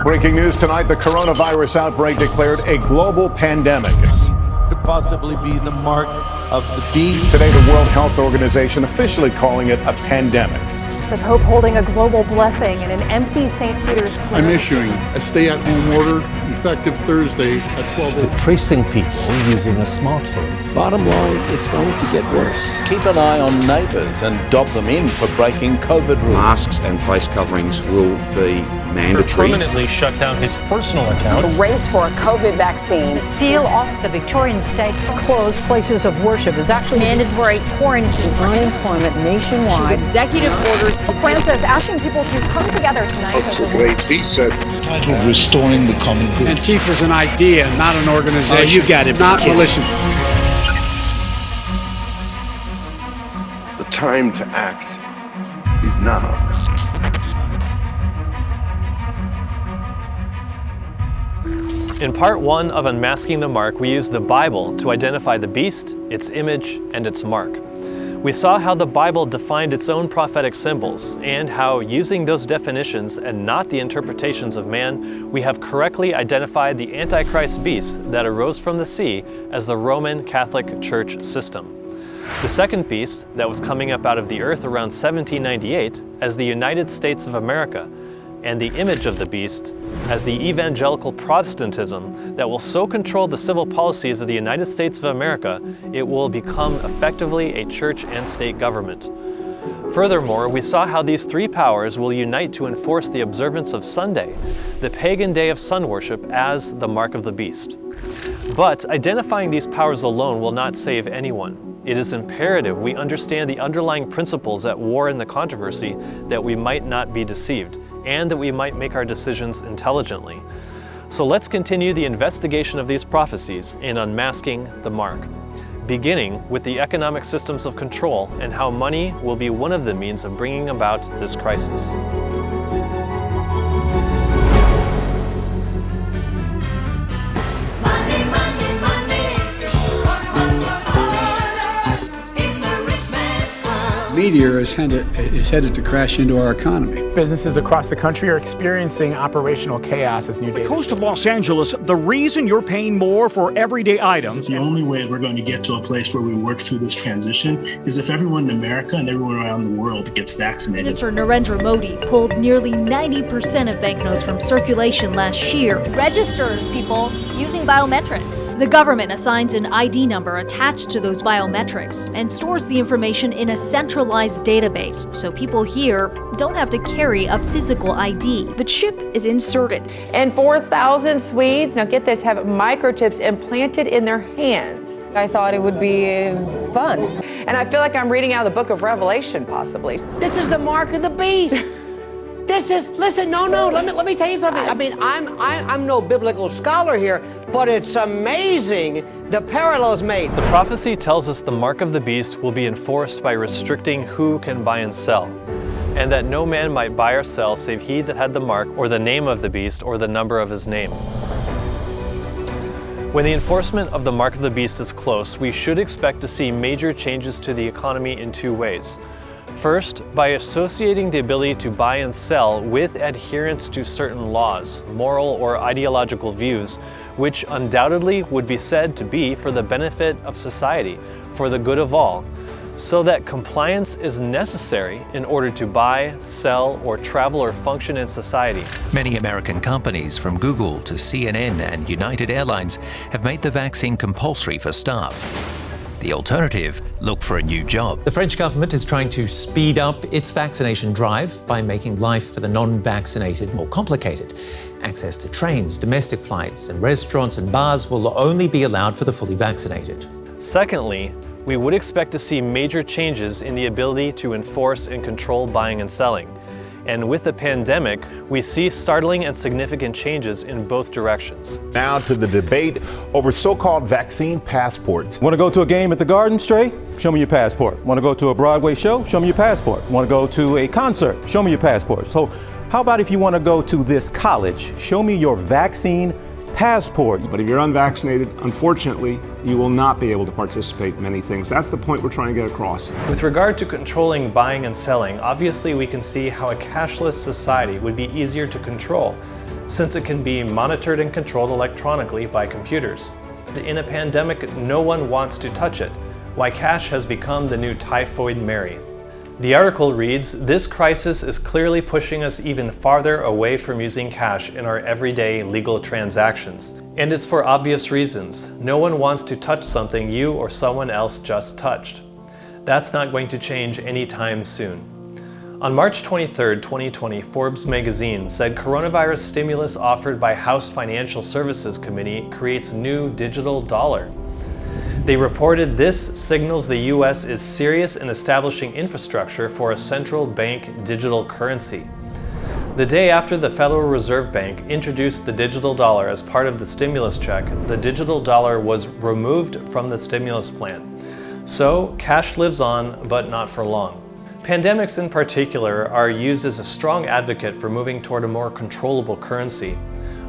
Breaking news tonight, the coronavirus outbreak declared a global pandemic. Could possibly be the mark of the beast. Today, the World Health Organization officially calling it a pandemic. The Pope holding a global blessing in an empty St. Peter's Square. I'm issuing a stay-at-home order effective Thursday at 12:00. Tracing people using a smartphone. Bottom line, it's going to get worse. Keep an eye on neighbours and dob them in for breaking COVID rules. Masks and face coverings will be mandatory. Permanently shut down his personal account. A race for a COVID vaccine. To seal off the Victorian state. Closed places of worship is actually mandatory quarantine. Unemployment nationwide. Executive orders. Francis asking people to come together tonight. He said, restoring the common good. Antifa's an idea, not an organization. Oh, you got it. Not militia. the time to act is now. In part one of Unmasking the Mark, we used the Bible to identify the beast, its image, and its mark. We saw how the Bible defined its own prophetic symbols, and how, using those definitions and not the interpretations of man, we have correctly identified the Antichrist beast that arose from the sea as the Roman Catholic Church system. The second beast that was coming up out of the earth around 1798 as the United States of America, and the image of the beast as the evangelical Protestantism that will so control the civil policies of the United States of America, it will become effectively a church and state government. Furthermore, we saw how these three powers will unite to enforce the observance of Sunday, the pagan day of sun worship, as the mark of the beast. But identifying these powers alone will not save anyone. It is imperative we understand the underlying principles at war in the controversy that we might not be deceived, and that we might make our decisions intelligently. So let's continue the investigation of these prophecies in Unmasking the Mark, beginning with the economic systems of control and how money will be one of the means of bringing about this crisis. Meteor is headed to crash into our economy. Businesses across the country are experiencing operational chaos as new data. The coast of Los Angeles, the reason you're paying more for everyday items. The only way we're going to get to a place where we work through this transition is if everyone in America and everyone around the world gets vaccinated. Minister Narendra Modi pulled nearly 90% of banknotes from circulation last year. Registers people using biometrics. The government assigns an ID number attached to those biometrics and stores the information in a centralized database, so people here don't have to carry a physical ID. The chip is inserted, and 4,000 Swedes, now get this, have microchips implanted in their hands. I thought it would be fun. And I feel like I'm reading out of the book of Revelation, possibly. This is the mark of the beast. This is, listen, no, let me tell you something. I mean, I'm no biblical scholar here, but it's amazing the parallels made. The prophecy tells us the mark of the beast will be enforced by restricting who can buy and sell, and that no man might buy or sell save he that had the mark or the name of the beast or the number of his name. When the enforcement of the mark of the beast is close, we should expect to see major changes to the economy in two ways. First, by associating the ability to buy and sell with adherence to certain laws, moral or ideological views, which undoubtedly would be said to be for the benefit of society, for the good of all, so that compliance is necessary in order to buy, sell, or travel or function in society. Many American companies, from Google to CNN and United Airlines, have made the vaccine compulsory for staff. The alternative, look for a new job. The French government is trying to speed up its vaccination drive by making life for the non-vaccinated more complicated. Access to trains, domestic flights, and restaurants and bars will only be allowed for the fully vaccinated. Secondly, we would expect to see major changes in the ability to enforce and control buying and selling. And with the pandemic, we see startling and significant changes in both directions. Now to the debate over so-called vaccine passports. Want to go to a game at the Garden, Stray? Show me your passport. Want to go to a Broadway show? Show me your passport. Want to go to a concert? Show me your passport. So how about if you want to go to this college? Show me your vaccine passport. But if you're unvaccinated, unfortunately, you will not be able to participate in many things. That's the point we're trying to get across. With regard to controlling buying and selling, obviously we can see how a cashless society would be easier to control. since it can be monitored and controlled electronically by computers. In a pandemic, no one wants to touch it. Why cash has become the new typhoid Mary. The article reads, "This crisis is clearly pushing us even farther away from using cash in our everyday legal transactions. And it's for obvious reasons. No one wants to touch something you or someone else just touched. That's not going to change anytime soon." On March 23, 2020, Forbes magazine said coronavirus stimulus offered by House Financial Services Committee creates new digital dollar. They reported this signals the U.S. is serious in establishing infrastructure for a central bank digital currency. The day after the Federal Reserve Bank introduced the digital dollar as part of the stimulus check, the digital dollar was removed from the stimulus plan. So, cash lives on, but not for long. Pandemics in particular are used as a strong advocate for moving toward a more controllable currency.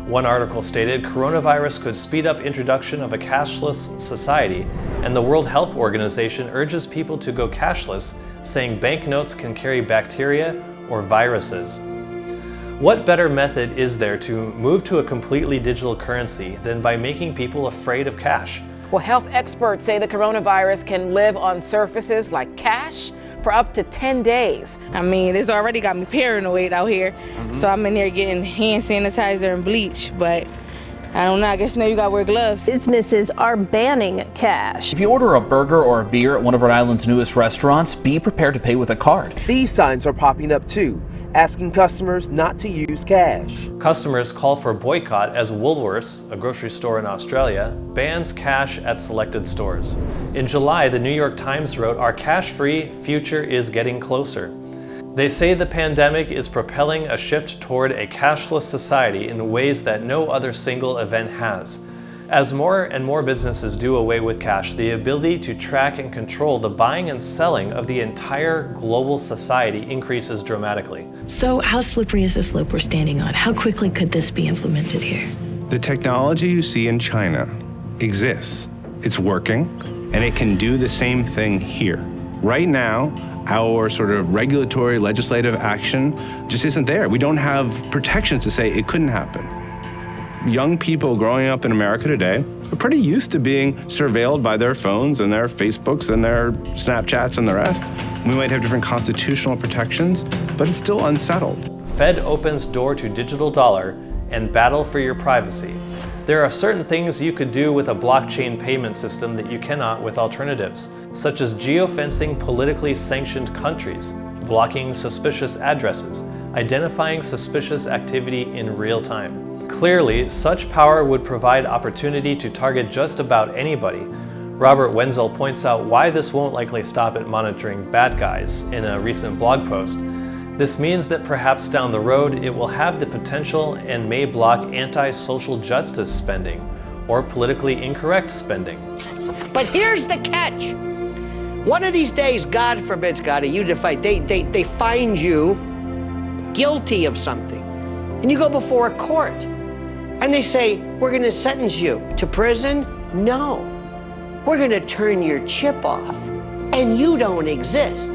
One article stated coronavirus could speed up introduction of a cashless society, and the World Health Organization urges people to go cashless, saying banknotes can carry bacteria or viruses. What better method is there to move to a completely digital currency than by making people afraid of cash? Well, health experts say the coronavirus can live on surfaces like cash for up to 10 days. I mean, it's already got me paranoid out here. So I'm in there getting hand sanitizer and bleach, but I don't know, I guess now you gotta wear gloves. Businesses are banning cash. If you order a burger or a beer at one of Rhode Island's newest restaurants, be prepared to pay with a card. These signs are popping up too, asking customers not to use cash. Customers call for a boycott as Woolworths, a grocery store in Australia, bans cash at selected stores. In July, the New York Times wrote, "Our cash-free future is getting closer." They say the pandemic is propelling a shift toward a cashless society in ways that no other single event has. As more and more businesses do away with cash, the ability to track and control the buying and selling of the entire global society increases dramatically. So how slippery is the slope we're standing on? How quickly could this be implemented here? The technology you see in China exists. It's working, and it can do the same thing here. Right now, our sort of regulatory legislative action just isn't there. We don't have protections to say it couldn't happen. Young people growing up in America today are pretty used to being surveilled by their phones and their Facebooks and their Snapchats and the rest. We might have different constitutional protections, but it's still unsettled. Fed opens door to digital dollar and battle for your privacy. There are certain things you could do with a blockchain payment system that you cannot with alternatives, such as geofencing politically sanctioned countries, blocking suspicious addresses, identifying suspicious activity in real time. Clearly, such power would provide opportunity to target just about anybody. Robert Wenzel points out why this won't likely stop at monitoring bad guys in a recent blog post. This means that perhaps down the road it will have the potential and may block anti-social justice spending or politically incorrect spending. But here's the catch. One of these days, God forbid, Scotty, you defy, they find you guilty of something. And you go before a court. And they say, we're going to sentence you to prison? No. We're going to turn your chip off. And you don't exist.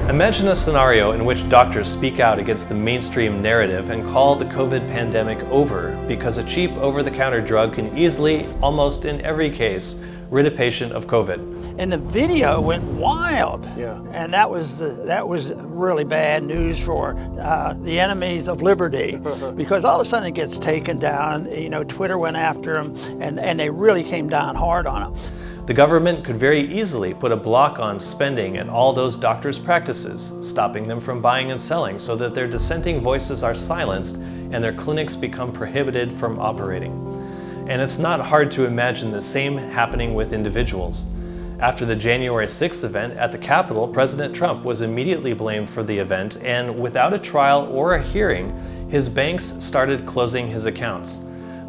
Imagine a scenario in which doctors speak out against the mainstream narrative and call the COVID pandemic over because a cheap over-the-counter drug can easily, almost in every case, rid a patient of COVID. And the video went wild. Yeah. And that was really bad news for the enemies of liberty, because all of a sudden it gets taken down. You know, Twitter went after them, and they really came down hard on them. The government could very easily put a block on spending at all those doctors' practices, stopping them from buying and selling so that their dissenting voices are silenced and their clinics become prohibited from operating. And it's not hard to imagine the same happening with individuals. After the January 6th event at the Capitol, President Trump was immediately blamed for the event, and without a trial or a hearing, his banks started closing his accounts.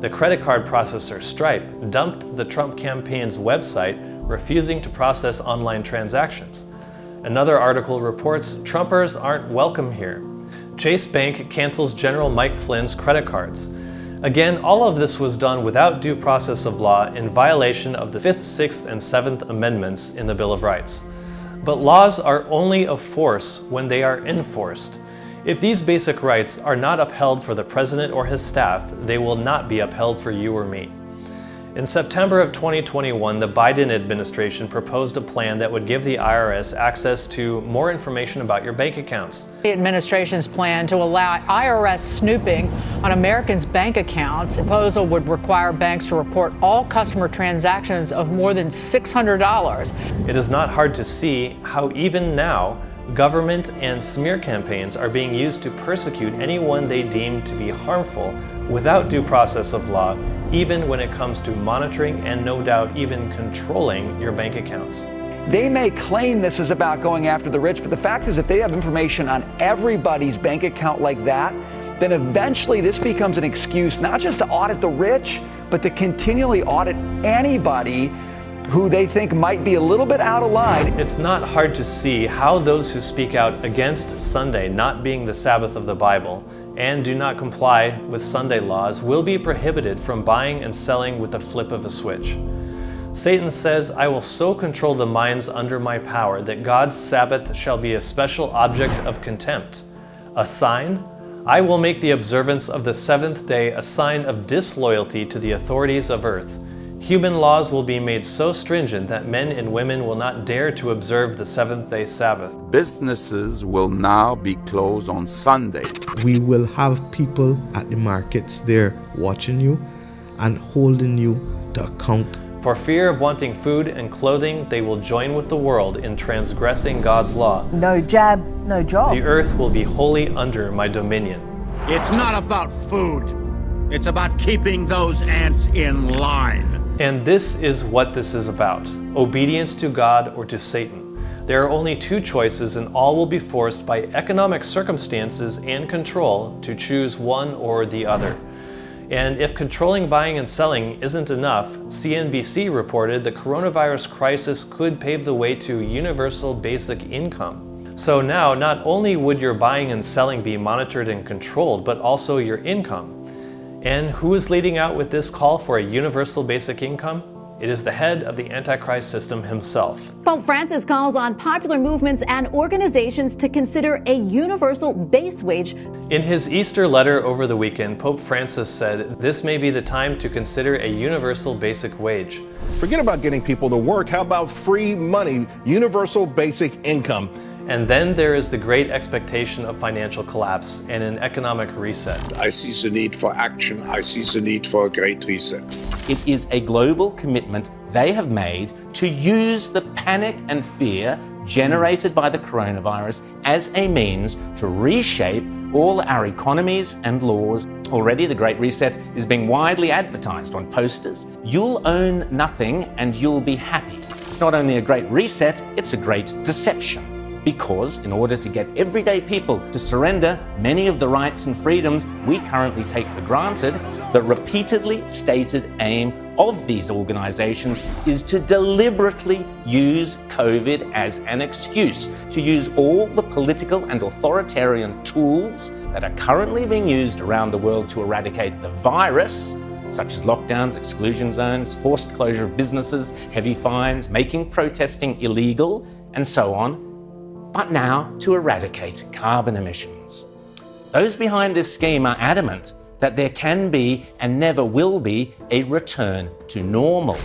The credit card processor Stripe dumped the Trump campaign's website, refusing to process online transactions. Another article reports Trumpers aren't welcome here. Chase Bank cancels General Mike Flynn's credit cards. Again, all of this was done without due process of law in violation of the 5th, 6th, and 7th Amendments in the Bill of Rights. But laws are only of force when they are enforced. If these basic rights are not upheld for the president or his staff, they will not be upheld for you or me. In September of 2021, the Biden administration proposed a plan that would give the IRS access to more information about your bank accounts. The administration's plan to allow IRS snooping on Americans' bank accounts. The proposal would require banks to report all customer transactions of more than $600. It is not hard to see how even now, government and smear campaigns are being used to persecute anyone they deem to be harmful without due process of law, even when it comes to monitoring and no doubt even controlling your bank accounts. They may claim this is about going after the rich, but the fact is if they have information on everybody's bank account like that, then eventually this becomes an excuse not just to audit the rich, but to continually audit anybody who they think might be a little bit out of line. It's not hard to see how those who speak out against Sunday not being the Sabbath of the Bible and do not comply with Sunday laws will be prohibited from buying and selling with the flip of a switch. Satan says, "I will so control the minds under my power that God's Sabbath shall be a special object of contempt. A sign? I will make the observance of the seventh day a sign of disloyalty to the authorities of earth. Human laws will be made so stringent that men and women will not dare to observe the seventh-day Sabbath." Businesses will now be closed on Sunday. We will have people at the markets there watching you and holding you to account. For fear of wanting food and clothing, they will join with the world in transgressing God's law. No jab, no job. The earth will be wholly under my dominion. It's not about food. It's about keeping those ants in line. And this is what this is about: obedience to God or to Satan. There are only two choices, and all will be forced by economic circumstances and control to choose one or the other. And if controlling buying and selling isn't enough, CNBC reported the coronavirus crisis could pave the way to universal basic income. So now, not only would your buying and selling be monitored and controlled, but also your income. And who is leading out with this call for a universal basic income? It is the head of the Antichrist system himself. Pope Francis calls on popular movements and organizations to consider a universal base wage. In his Easter letter over the weekend, Pope Francis said this may be the time to consider a universal basic wage. Forget about getting people to work. How about free money, universal basic income? And then there is the great expectation of financial collapse and an economic reset. I see the need for action. I see the need for a great reset. It is a global commitment they have made to use the panic and fear generated by the coronavirus as a means to reshape all our economies and laws. Already the Great Reset is being widely advertised on posters. You'll own nothing and you'll be happy. It's not only a great reset, it's a great deception. Because in order to get everyday people to surrender many of the rights and freedoms we currently take for granted, the repeatedly stated aim of these organizations is to deliberately use COVID as an excuse, to use all the political and authoritarian tools that are currently being used around the world to eradicate the virus, such as lockdowns, exclusion zones, forced closure of businesses, heavy fines, making protesting illegal, and so on, but now to eradicate carbon emissions. Those behind this scheme are adamant that there can be and never will be a return to normal.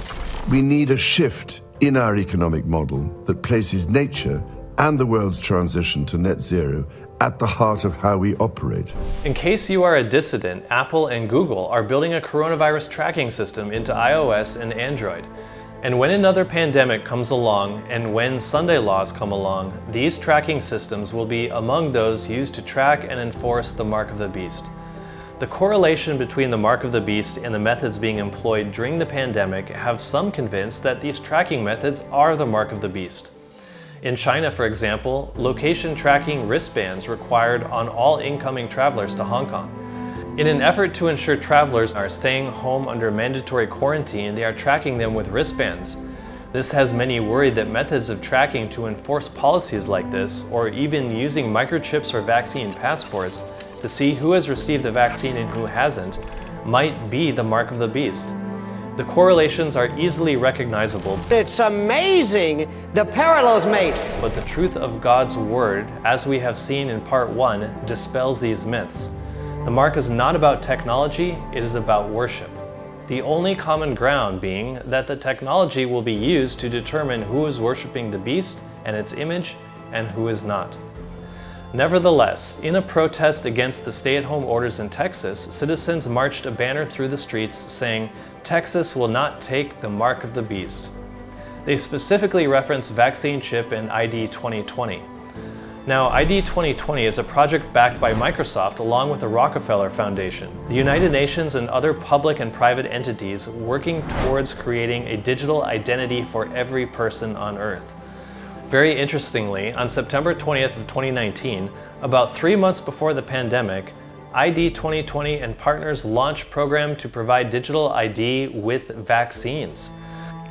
We need a shift in our economic model that places nature and the world's transition to net zero at the heart of how we operate. In case you are a dissident, Apple and Google are building a coronavirus tracking system into iOS and Android. And when another pandemic comes along and when Sunday laws come along, these tracking systems will be among those used to track and enforce the mark of the beast. The correlation between the mark of the beast and the methods being employed during the pandemic have some convinced that these tracking methods are the mark of the beast. In China, for example, location tracking wristbands required on all incoming travelers to Hong Kong. In an effort to ensure travelers are staying home under mandatory quarantine, they are tracking them with wristbands. This has many worried that methods of tracking to enforce policies like this, or even using microchips or vaccine passports to see who has received the vaccine and who hasn't, might be the mark of the beast. The correlations are easily recognizable. It's amazing the parallels made. But the truth of God's word, as we have seen in part 1, dispels these myths. The mark is not about technology, it is about worship. The only common ground being that the technology will be used to determine who is worshiping the beast and its image and who is not. Nevertheless, in a protest against the stay-at-home orders in Texas, citizens marched a banner through the streets saying, "Texas will not take the mark of the beast." They specifically reference vaccine chip and ID 2020. Now, ID 2020 is a project backed by Microsoft along with the Rockefeller Foundation, the United Nations and other public and private entities working towards creating a digital identity for every person on Earth. Very interestingly, on September 20th of 2019, about 3 months before the pandemic, ID 2020 and partners launched a program to provide digital ID with vaccines.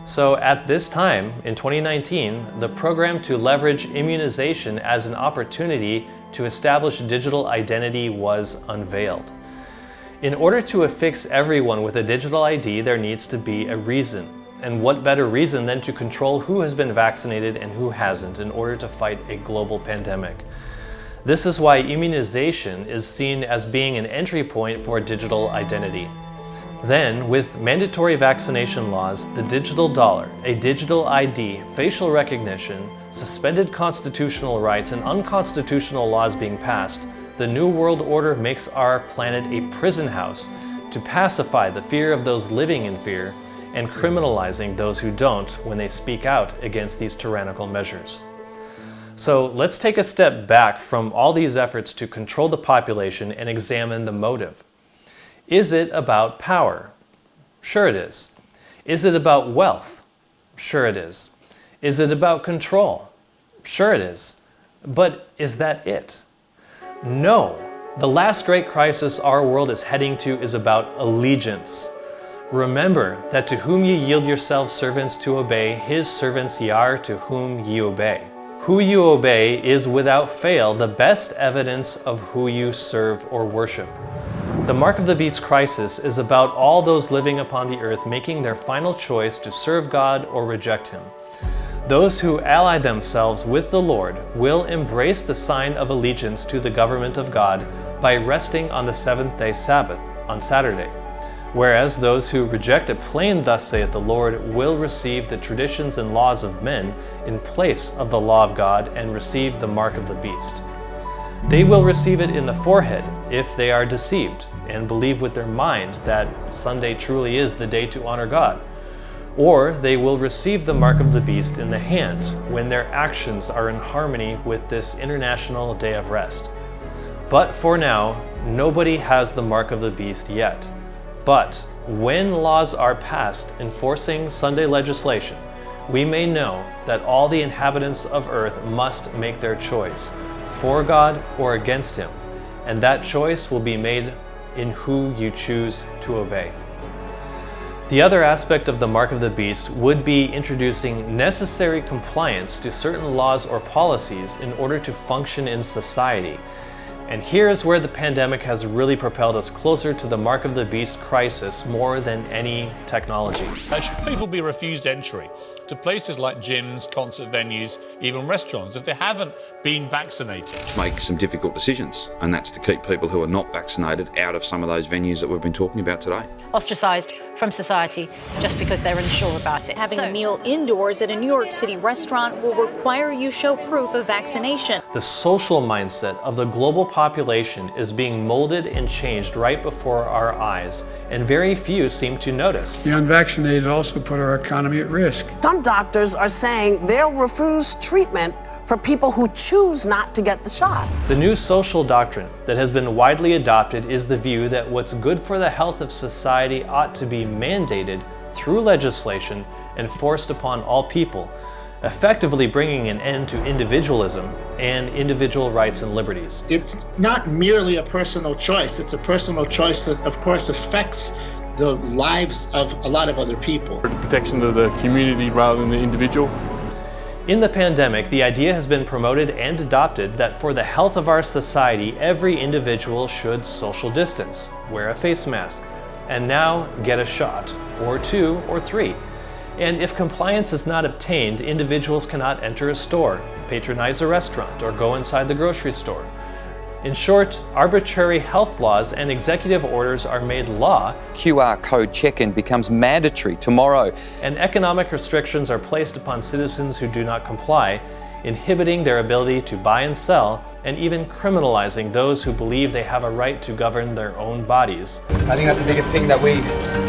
So at this time, in 2019, the program to leverage immunization as an opportunity to establish digital identity was unveiled. In order to affix everyone with a digital ID, there needs to be a reason. And what better reason than to control who has been vaccinated and who hasn't in order to fight a global pandemic. This is why immunization is seen as being an entry point for digital identity. Then, with mandatory vaccination laws, the digital dollar, a digital ID, facial recognition, suspended constitutional rights, and unconstitutional laws being passed, the New World Order makes our planet a prison house to pacify the fear of those living in fear and criminalizing those who don't when they speak out against these tyrannical measures. So let's take a step back from all these efforts to control the population and examine the motive. Is it about power? Sure it is. Is it about wealth? Sure it is. Is it about control? Sure it is. But is that it? No. The last great crisis our world is heading to is about allegiance. Remember that to whom ye yield yourselves servants to obey, his servants ye are to whom ye obey. Who you obey is without fail the best evidence of who you serve or worship. The Mark of the Beast crisis is about all those living upon the earth making their final choice to serve God or reject Him. Those who ally themselves with the Lord will embrace the sign of allegiance to the government of God by resting on the seventh-day Sabbath on Saturday. Whereas those who reject a plain "Thus saith the Lord" will receive the traditions and laws of men in place of the law of God and receive the mark of the beast. They will receive it in the forehead if they are deceived and believe with their mind that Sunday truly is the day to honor God. Or they will receive the mark of the beast in the hand when their actions are in harmony with this international day of rest. But for now, nobody has the mark of the beast yet. But when laws are passed enforcing Sunday legislation, we may know that all the inhabitants of earth must make their choice, for God or against Him, and that choice will be made in who you choose to obey. The other aspect of the mark of the beast would be introducing necessary compliance to certain laws or policies in order to function in society. And here is where the pandemic has really propelled us closer to the Mark of the Beast crisis more than any technology. Should people be refused entry to places like gyms, concert venues, even restaurants if they haven't been vaccinated? Make some difficult decisions, and that's to keep people who are not vaccinated out of some of those venues that we've been talking about today. Ostracised from society just because they're unsure about it. Having a meal indoors at a New York City restaurant will require you show proof of vaccination. The social mindset of the global population is being molded and changed right before our eyes, and very few seem to notice. The unvaccinated also put our economy at risk. Some doctors are saying they'll refuse treatment for people who choose not to get the shot. The new social doctrine that has been widely adopted is the view that what's good for the health of society ought to be mandated through legislation and forced upon all people, effectively bringing an end to individualism and individual rights and liberties. It's not merely a personal choice, it's a personal choice that of course affects the lives of a lot of other people. The protection of the community rather than the individual. In the pandemic, the idea has been promoted and adopted that for the health of our society, every individual should social distance, wear a face mask, and now get a shot, or 2 or 3. And if compliance is not obtained, individuals cannot enter a store, patronize a restaurant, or go inside the grocery store. In short, arbitrary health laws and executive orders are made law. QR code check-in becomes mandatory tomorrow. And economic restrictions are placed upon citizens who do not comply, inhibiting their ability to buy and sell, and even criminalizing those who believe they have a right to govern their own bodies. I think that's the biggest thing that we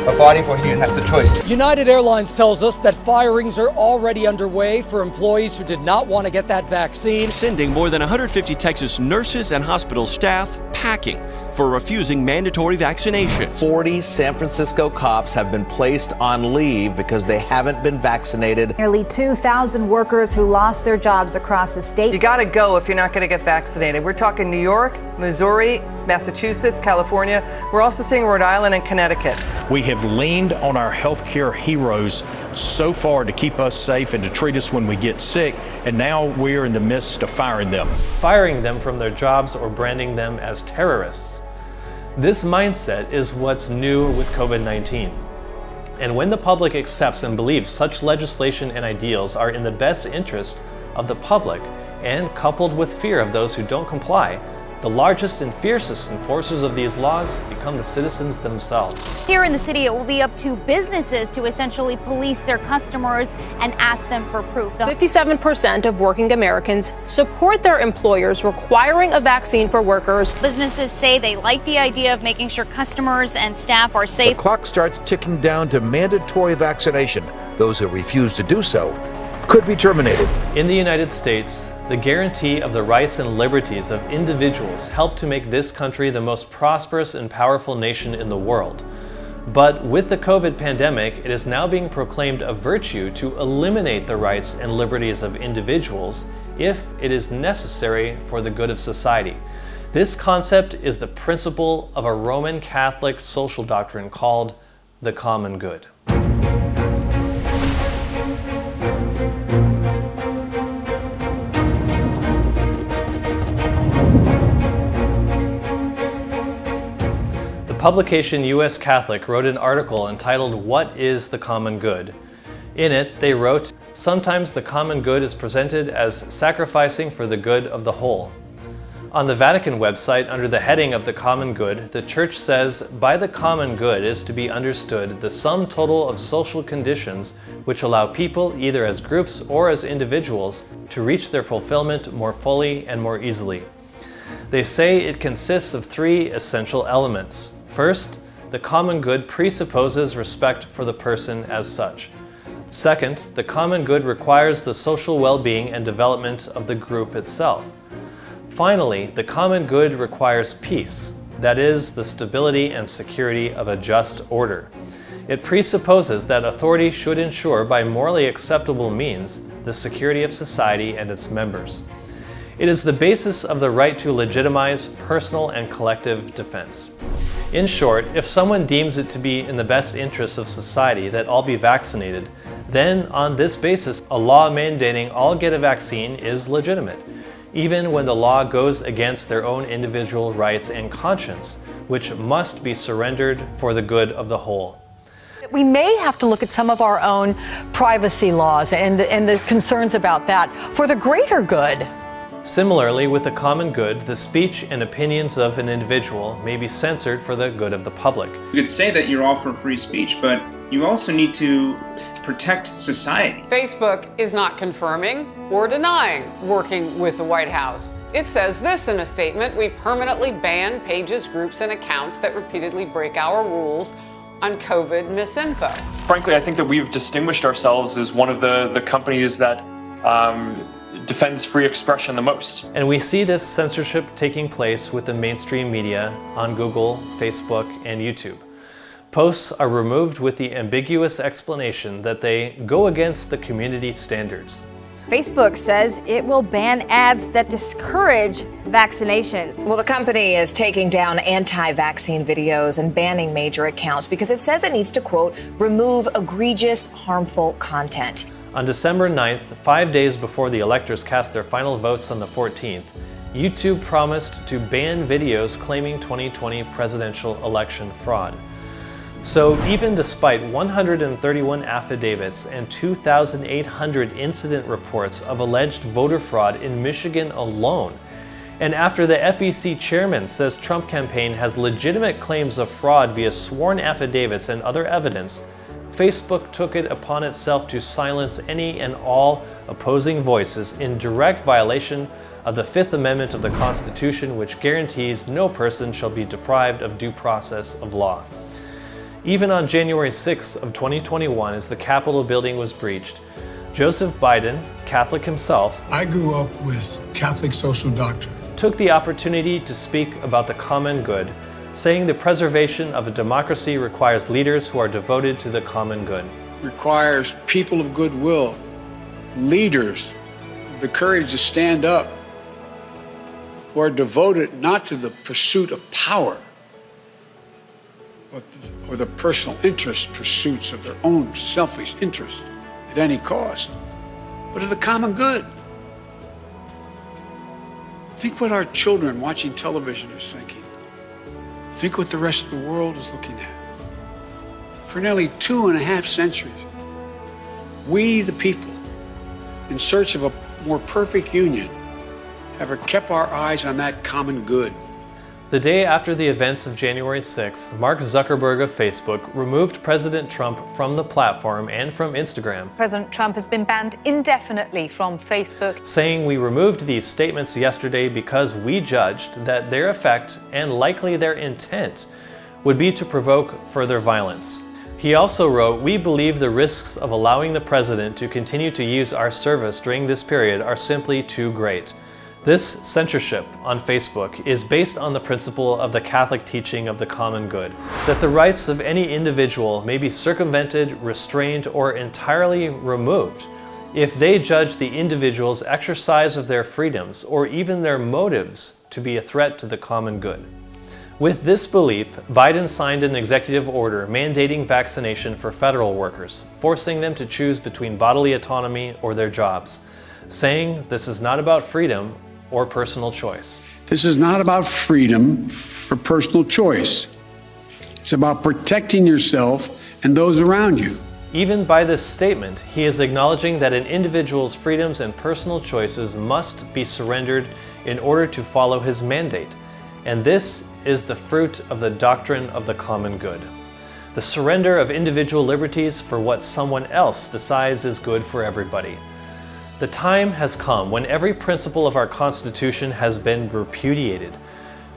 are fighting for here, and that's the choice. United Airlines tells us that firings are already underway for employees who did not want to get that vaccine. Sending more than 150 Texas nurses and hospital staff packing for refusing mandatory vaccination. 40 San Francisco cops have been placed on leave because they haven't been vaccinated. Nearly 2,000 workers who lost their jobs across the state. You gotta go if you're not gonna get vaccinated. We're talking New York, Missouri, Massachusetts, California. We're also seeing Rhode Island and Connecticut. We have leaned on our healthcare heroes so far to keep us safe and to treat us when we get sick, and now we're in the midst of firing them. Firing them from their jobs or branding them as terrorists. This mindset is what's new with COVID-19. And when the public accepts and believes such legislation and ideals are in the best interest of the public, and coupled with fear of those who don't comply, the largest and fiercest enforcers of these laws become the citizens themselves. Here in the city, it will be up to businesses to essentially police their customers and ask them for proof. 57% of working Americans support their employers requiring a vaccine for workers. Businesses say they like the idea of making sure customers and staff are safe. The clock starts ticking down to mandatory vaccination. Those who refuse to do so could be terminated. In the United States, the guarantee of the rights and liberties of individuals helped to make this country the most prosperous and powerful nation in the world. But with the COVID pandemic, it is now being proclaimed a virtue to eliminate the rights and liberties of individuals if it is necessary for the good of society. This concept is the principle of a Roman Catholic social doctrine called the common good. Publication U.S. Catholic wrote an article entitled "What is the Common Good?" In it, they wrote, "Sometimes the common good is presented as sacrificing for the good of the whole." On the Vatican website, under the heading of the common good, the Church says, by the common good is to be understood the sum total of social conditions which allow people, either as groups or as individuals, to reach their fulfillment more fully and more easily. They say it consists of 3 essential elements. First, the common good presupposes respect for the person as such. Second, the common good requires the social well-being and development of the group itself. Finally, the common good requires peace, that is, the stability and security of a just order. It presupposes that authority should ensure by morally acceptable means the security of society and its members. It is the basis of the right to legitimize personal and collective defense. In short, if someone deems it to be in the best interests of society that all be vaccinated, then on this basis, a law mandating all get a vaccine is legitimate, even when the law goes against their own individual rights and conscience, which must be surrendered for the good of the whole. We may have to look at some of our own privacy laws and the concerns about that for the greater good. Similarly, with the common good, the speech and opinions of an individual may be censored for the good of the public. You could say that you're all for free speech, but you also need to protect society. Facebook is not confirming or denying working with the White House. It says this in a statement: we permanently ban pages, groups, and accounts that repeatedly break our rules on COVID misinfo. Frankly, I think that we've distinguished ourselves as one of the companies that defends free expression the most. And we see this censorship taking place with the mainstream media on Google, Facebook, and YouTube. Posts are removed with the ambiguous explanation that they go against the community standards. Facebook says it will ban ads that discourage vaccinations. Well, the company is taking down anti-vaccine videos and banning major accounts because it says it needs to, quote, remove egregious, harmful content. On December 9th, 5 days before the electors cast their final votes on the 14th, YouTube promised to ban videos claiming 2020 presidential election fraud. So even despite 131 affidavits and 2,800 incident reports of alleged voter fraud in Michigan alone, and after the FEC chairman says Trump campaign has legitimate claims of fraud via sworn affidavits and other evidence, Facebook took it upon itself to silence any and all opposing voices in direct violation of the Fifth Amendment of the Constitution, which guarantees no person shall be deprived of due process of law. Even on January 6th of 2021, as the Capitol building was breached, Joseph Biden, Catholic himself, I grew up with Catholic social doctrine. Took the opportunity to speak about the common good, saying the preservation of a democracy requires leaders who are devoted to the common good. Requires people of goodwill, leaders, the courage to stand up, who are devoted not to the pursuit of power, or the personal interest pursuits of their own selfish interest at any cost, but of the common good. Think what our children watching television is thinking. Think what the rest of the world is looking at. For nearly 2.5 centuries, we, the people, in search of a more perfect union, have kept our eyes on that common good. The day after the events of January 6th, Mark Zuckerberg of Facebook removed President Trump from the platform and from Instagram. President Trump has been banned indefinitely from Facebook, saying, "We removed these statements yesterday because we judged that their effect and likely their intent would be to provoke further violence." He also wrote, "We believe the risks of allowing the president to continue to use our service during this period are simply too great." This censorship on Facebook is based on the principle of the Catholic teaching of the common good, that the rights of any individual may be circumvented, restrained, or entirely removed if they judge the individual's exercise of their freedoms or even their motives to be a threat to the common good. With this belief, Biden signed an executive order mandating vaccination for federal workers, forcing them to choose between bodily autonomy or their jobs, saying this is not about freedom or personal choice. This is not about freedom or personal choice. It's about protecting yourself and those around you. Even by this statement, he is acknowledging that an individual's freedoms and personal choices must be surrendered in order to follow his mandate. And this is the fruit of the doctrine of the common good. The surrender of individual liberties for what someone else decides is good for everybody. The time has come when every principle of our Constitution has been repudiated,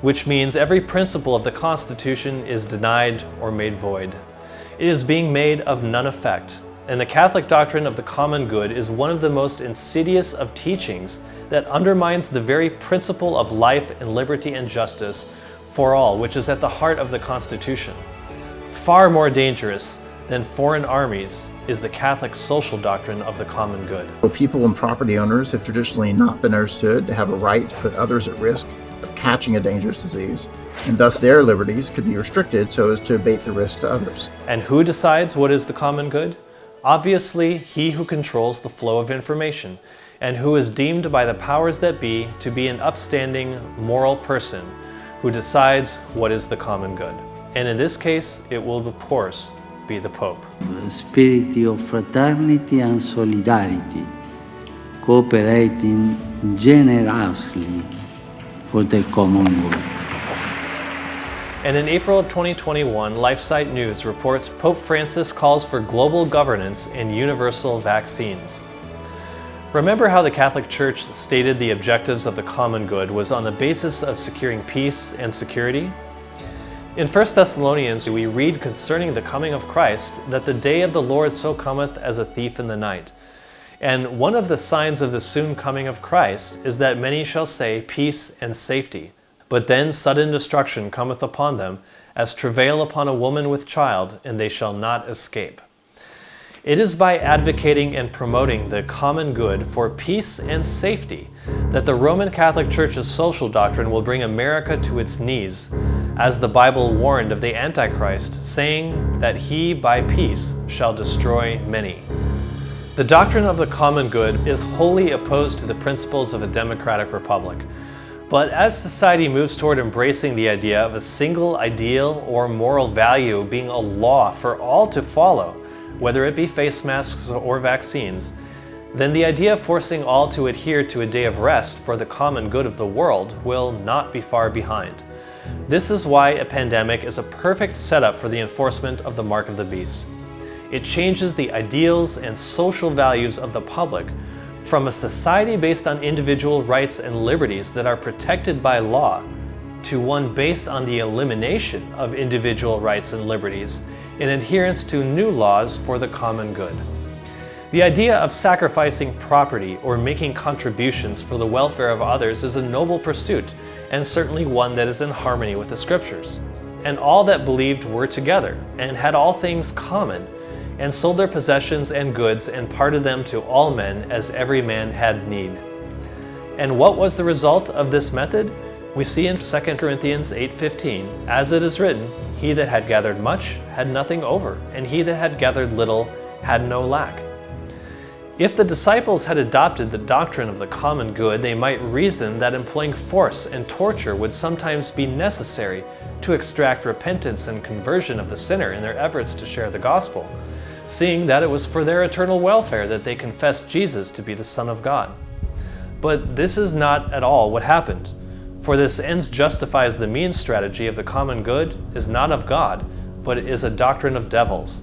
which means every principle of the Constitution is denied or made void. It is being made of none effect, and the Catholic doctrine of the common good is one of the most insidious of teachings that undermines the very principle of life and liberty and justice for all, which is at the heart of the Constitution. Far more dangerous than foreign armies is the Catholic social doctrine of the common good. People and property owners have traditionally not been understood to have a right to put others at risk of catching a dangerous disease, and thus their liberties could be restricted so as to abate the risk to others. And who decides what is the common good? Obviously, he who controls the flow of information, and who is deemed by the powers that be to be an upstanding, moral person who decides what is the common good. And in this case, it will, of course, be the Pope. The spirit of fraternity and solidarity, cooperating generously for the common good. And in April of 2021, LifeSite News reports Pope Francis calls for global governance and universal vaccines. Remember how the Catholic Church stated the objectives of the common good was on the basis of securing peace and security? In 1 Thessalonians, we read concerning the coming of Christ that the day of the Lord so cometh as a thief in the night. And one of the signs of the soon coming of Christ is that many shall say peace and safety, but then sudden destruction cometh upon them, as travail upon a woman with child, and they shall not escape. It is by advocating and promoting the common good for peace and safety that the Roman Catholic Church's social doctrine will bring America to its knees, as the Bible warned of the Antichrist, saying that he by peace shall destroy many. The doctrine of the common good is wholly opposed to the principles of a democratic republic. But as society moves toward embracing the idea of a single ideal or moral value being a law for all to follow, whether it be face masks or vaccines, then the idea of forcing all to adhere to a day of rest for the common good of the world will not be far behind. This is why a pandemic is a perfect setup for the enforcement of the mark of the beast. It changes the ideals and social values of the public from a society based on individual rights and liberties that are protected by law to one based on the elimination of individual rights and liberties in adherence to new laws for the common good. The idea of sacrificing property or making contributions for the welfare of others is a noble pursuit, and certainly one that is in harmony with the Scriptures. And all that believed were together, and had all things common, and sold their possessions and goods, and parted them to all men as every man had need. And what was the result of this method? We see in 2 Corinthians 8:15, as it is written, "He that had gathered much had nothing over, and he that had gathered little had no lack." If the disciples had adopted the doctrine of the common good, they might reason that employing force and torture would sometimes be necessary to extract repentance and conversion of the sinner in their efforts to share the gospel, seeing that it was for their eternal welfare that they confessed Jesus to be the Son of God. But this is not at all what happened, for this ends justifies the means strategy of the common good is not of God, but it is a doctrine of devils.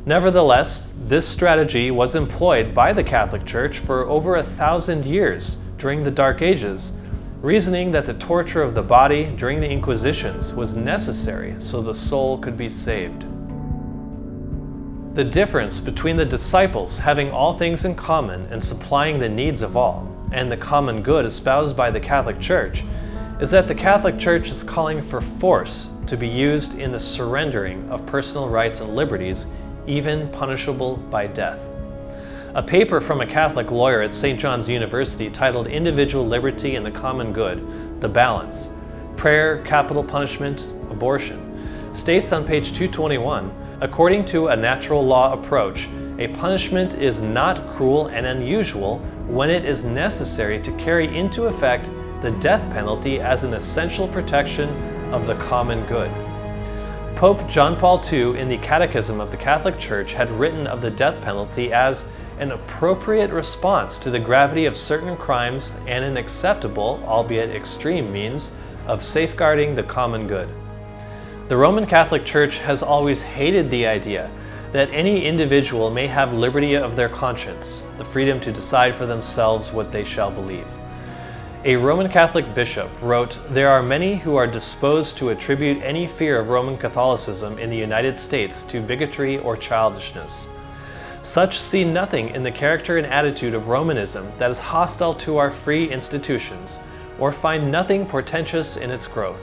Nevertheless, this strategy was employed by the Catholic Church for over 1,000 years during the Dark Ages, reasoning that the torture of the body during the Inquisitions was necessary so the soul could be saved. The difference between the disciples having all things in common and supplying the needs of all, and the common good espoused by the Catholic Church, is that the Catholic Church is calling for force to be used in the surrendering of personal rights and liberties, even punishable by death. A paper from a Catholic lawyer at St. John's University titled Individual Liberty and the Common Good, The Balance, Prayer, Capital Punishment, Abortion, states on page 221, according to a natural law approach, a punishment is not cruel and unusual when it is necessary to carry into effect the death penalty as an essential protection of the common good. Pope John Paul II in the Catechism of the Catholic Church had written of the death penalty as an appropriate response to the gravity of certain crimes and an acceptable, albeit extreme, means of safeguarding the common good. The Roman Catholic Church has always hated the idea that any individual may have liberty of their conscience, the freedom to decide for themselves what they shall believe. A Roman Catholic bishop wrote, "There are many who are disposed to attribute any fear of Roman Catholicism in the United States to bigotry or childishness. Such see nothing in the character and attitude of Romanism that is hostile to our free institutions, or find nothing portentous in its growth.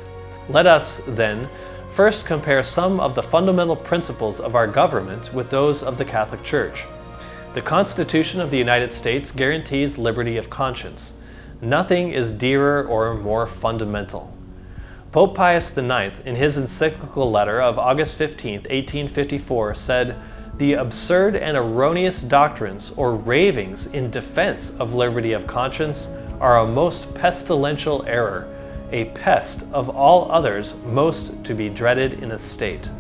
Let us, then, first compare some of the fundamental principles of our government with those of the Catholic Church. The Constitution of the United States guarantees liberty of conscience. Nothing is dearer or more fundamental." Pope Pius IX, in his encyclical letter of August 15, 1854, said, "The absurd and erroneous doctrines or ravings in defense of liberty of conscience are a most pestilential error, a pest of all others most to be dreaded in a state."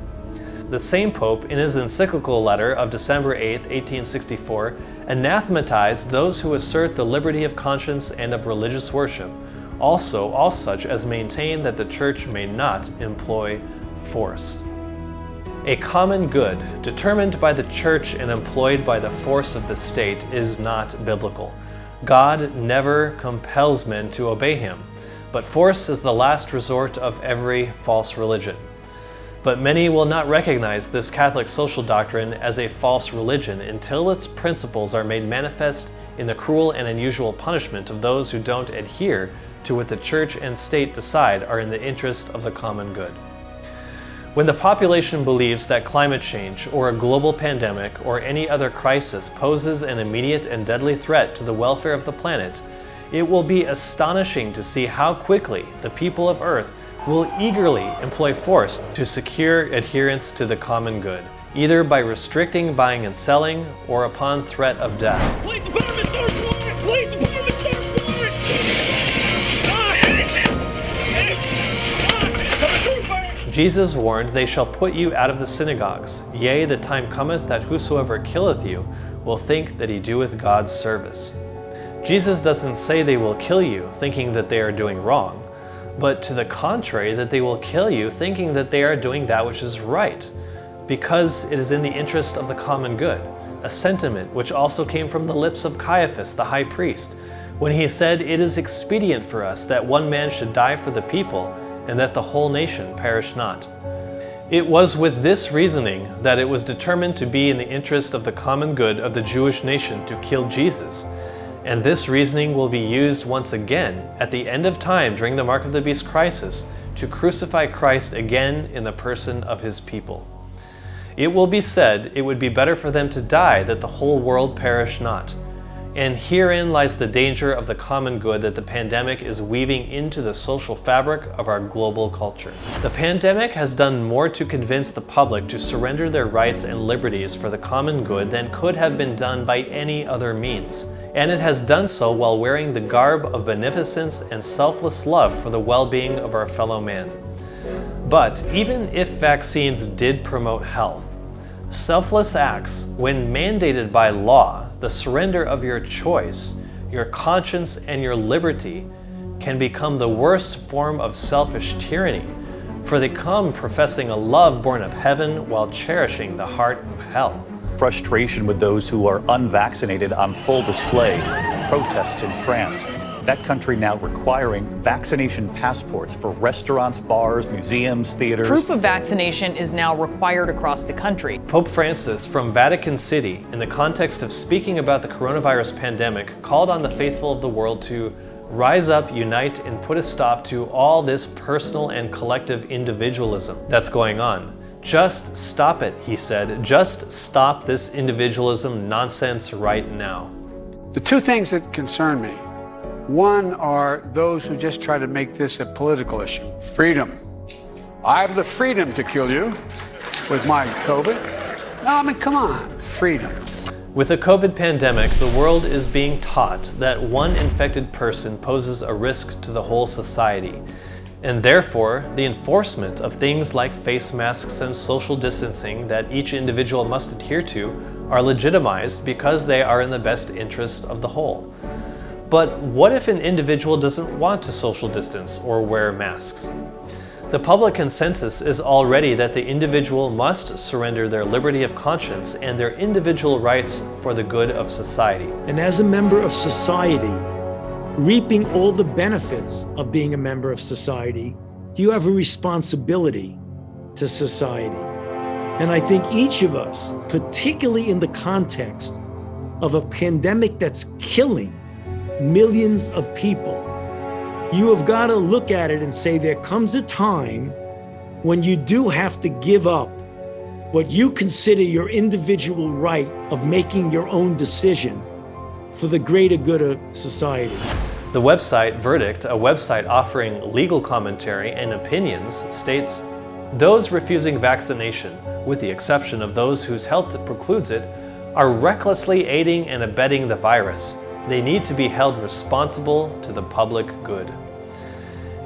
The same Pope, in his encyclical letter of December 8, 1864, anathematized those who assert the liberty of conscience and of religious worship, also all such as maintain that the Church may not employ force. A common good, determined by the Church and employed by the force of the state, is not biblical. God never compels men to obey him, but force is the last resort of every false religion. But many will not recognize this Catholic social doctrine as a false religion until its principles are made manifest in the cruel and unusual punishment of those who don't adhere to what the Church and state decide are in the interest of the common good. When the population believes that climate change or a global pandemic or any other crisis poses an immediate and deadly threat to the welfare of the planet, it will be astonishing to see how quickly the people of Earth will eagerly employ force to secure adherence to the common good, either by restricting buying and selling or upon threat of death. Police department, search warrant! Police department, search warrant! Jesus warned, "They shall put you out of the synagogues. Yea, the time cometh that whosoever killeth you will think that he doeth God's service." Jesus doesn't say they will kill you thinking that they are doing wrong, but to the contrary, that they will kill you thinking that they are doing that which is right, because it is in the interest of the common good, a sentiment which also came from the lips of Caiaphas, the high priest, when he said, "It is expedient for us that one man should die for the people, and that the whole nation perish not." It was with this reasoning that it was determined to be in the interest of the common good of the Jewish nation to kill Jesus, and this reasoning will be used once again at the end of time during the Mark of the Beast crisis to crucify Christ again in the person of his people. It will be said, it would be better for them to die that the whole world perish not. And herein lies the danger of the common good that the pandemic is weaving into the social fabric of our global culture. The pandemic has done more to convince the public to surrender their rights and liberties for the common good than could have been done by any other means. And it has done so while wearing the garb of beneficence and selfless love for the well-being of our fellow man. But even if vaccines did promote health, selfless acts, when mandated by law, the surrender of your choice, your conscience, and your liberty, can become the worst form of selfish tyranny, for they come professing a love born of heaven while cherishing the heart of hell. Frustration with those who are unvaccinated on full display. Protests in France. That country now requiring vaccination passports for restaurants, bars, museums, theaters. Proof of vaccination is now required across the country. Pope Francis from Vatican City, in the context of speaking about the coronavirus pandemic, called on the faithful of the world to rise up, unite, and put a stop to all this personal and collective individualism that's going on. Just stop it, he said. Just stop this individualism nonsense right now. The two things that concern me, one are those who just try to make this a political issue. Freedom. I have the freedom to kill you with my COVID. No, I mean, come on, freedom. With the COVID pandemic, the world is being taught that one infected person poses a risk to the whole society. And therefore, the enforcement of things like face masks and social distancing that each individual must adhere to are legitimized because they are in the best interest of the whole. But what if an individual doesn't want to social distance or wear masks? The public consensus is already that the individual must surrender their liberty of conscience and their individual rights for the good of society. And as a member of society, reaping all the benefits of being a member of society, you have a responsibility to society. And I think each of us, particularly in the context of a pandemic that's killing millions of people, you have got to look at it and say there comes a time when you do have to give up what you consider your individual right of making your own decision for the greater good of society. The website Verdict, a website offering legal commentary and opinions, states, "Those refusing vaccination, with the exception of those whose health precludes it, are recklessly aiding and abetting the virus. They need to be held responsible to the public good."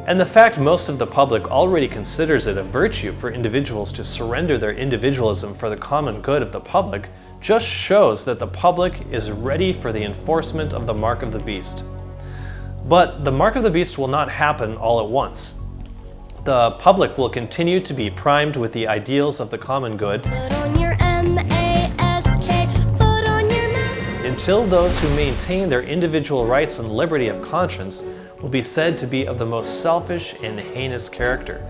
And the fact most of the public already considers it a virtue for individuals to surrender their individualism for the common good of the public just shows that the public is ready for the enforcement of the Mark of the Beast. But the Mark of the Beast will not happen all at once. The public will continue to be primed with the ideals of the common good until those who maintain their individual rights and liberty of conscience will be said to be of the most selfish and heinous character.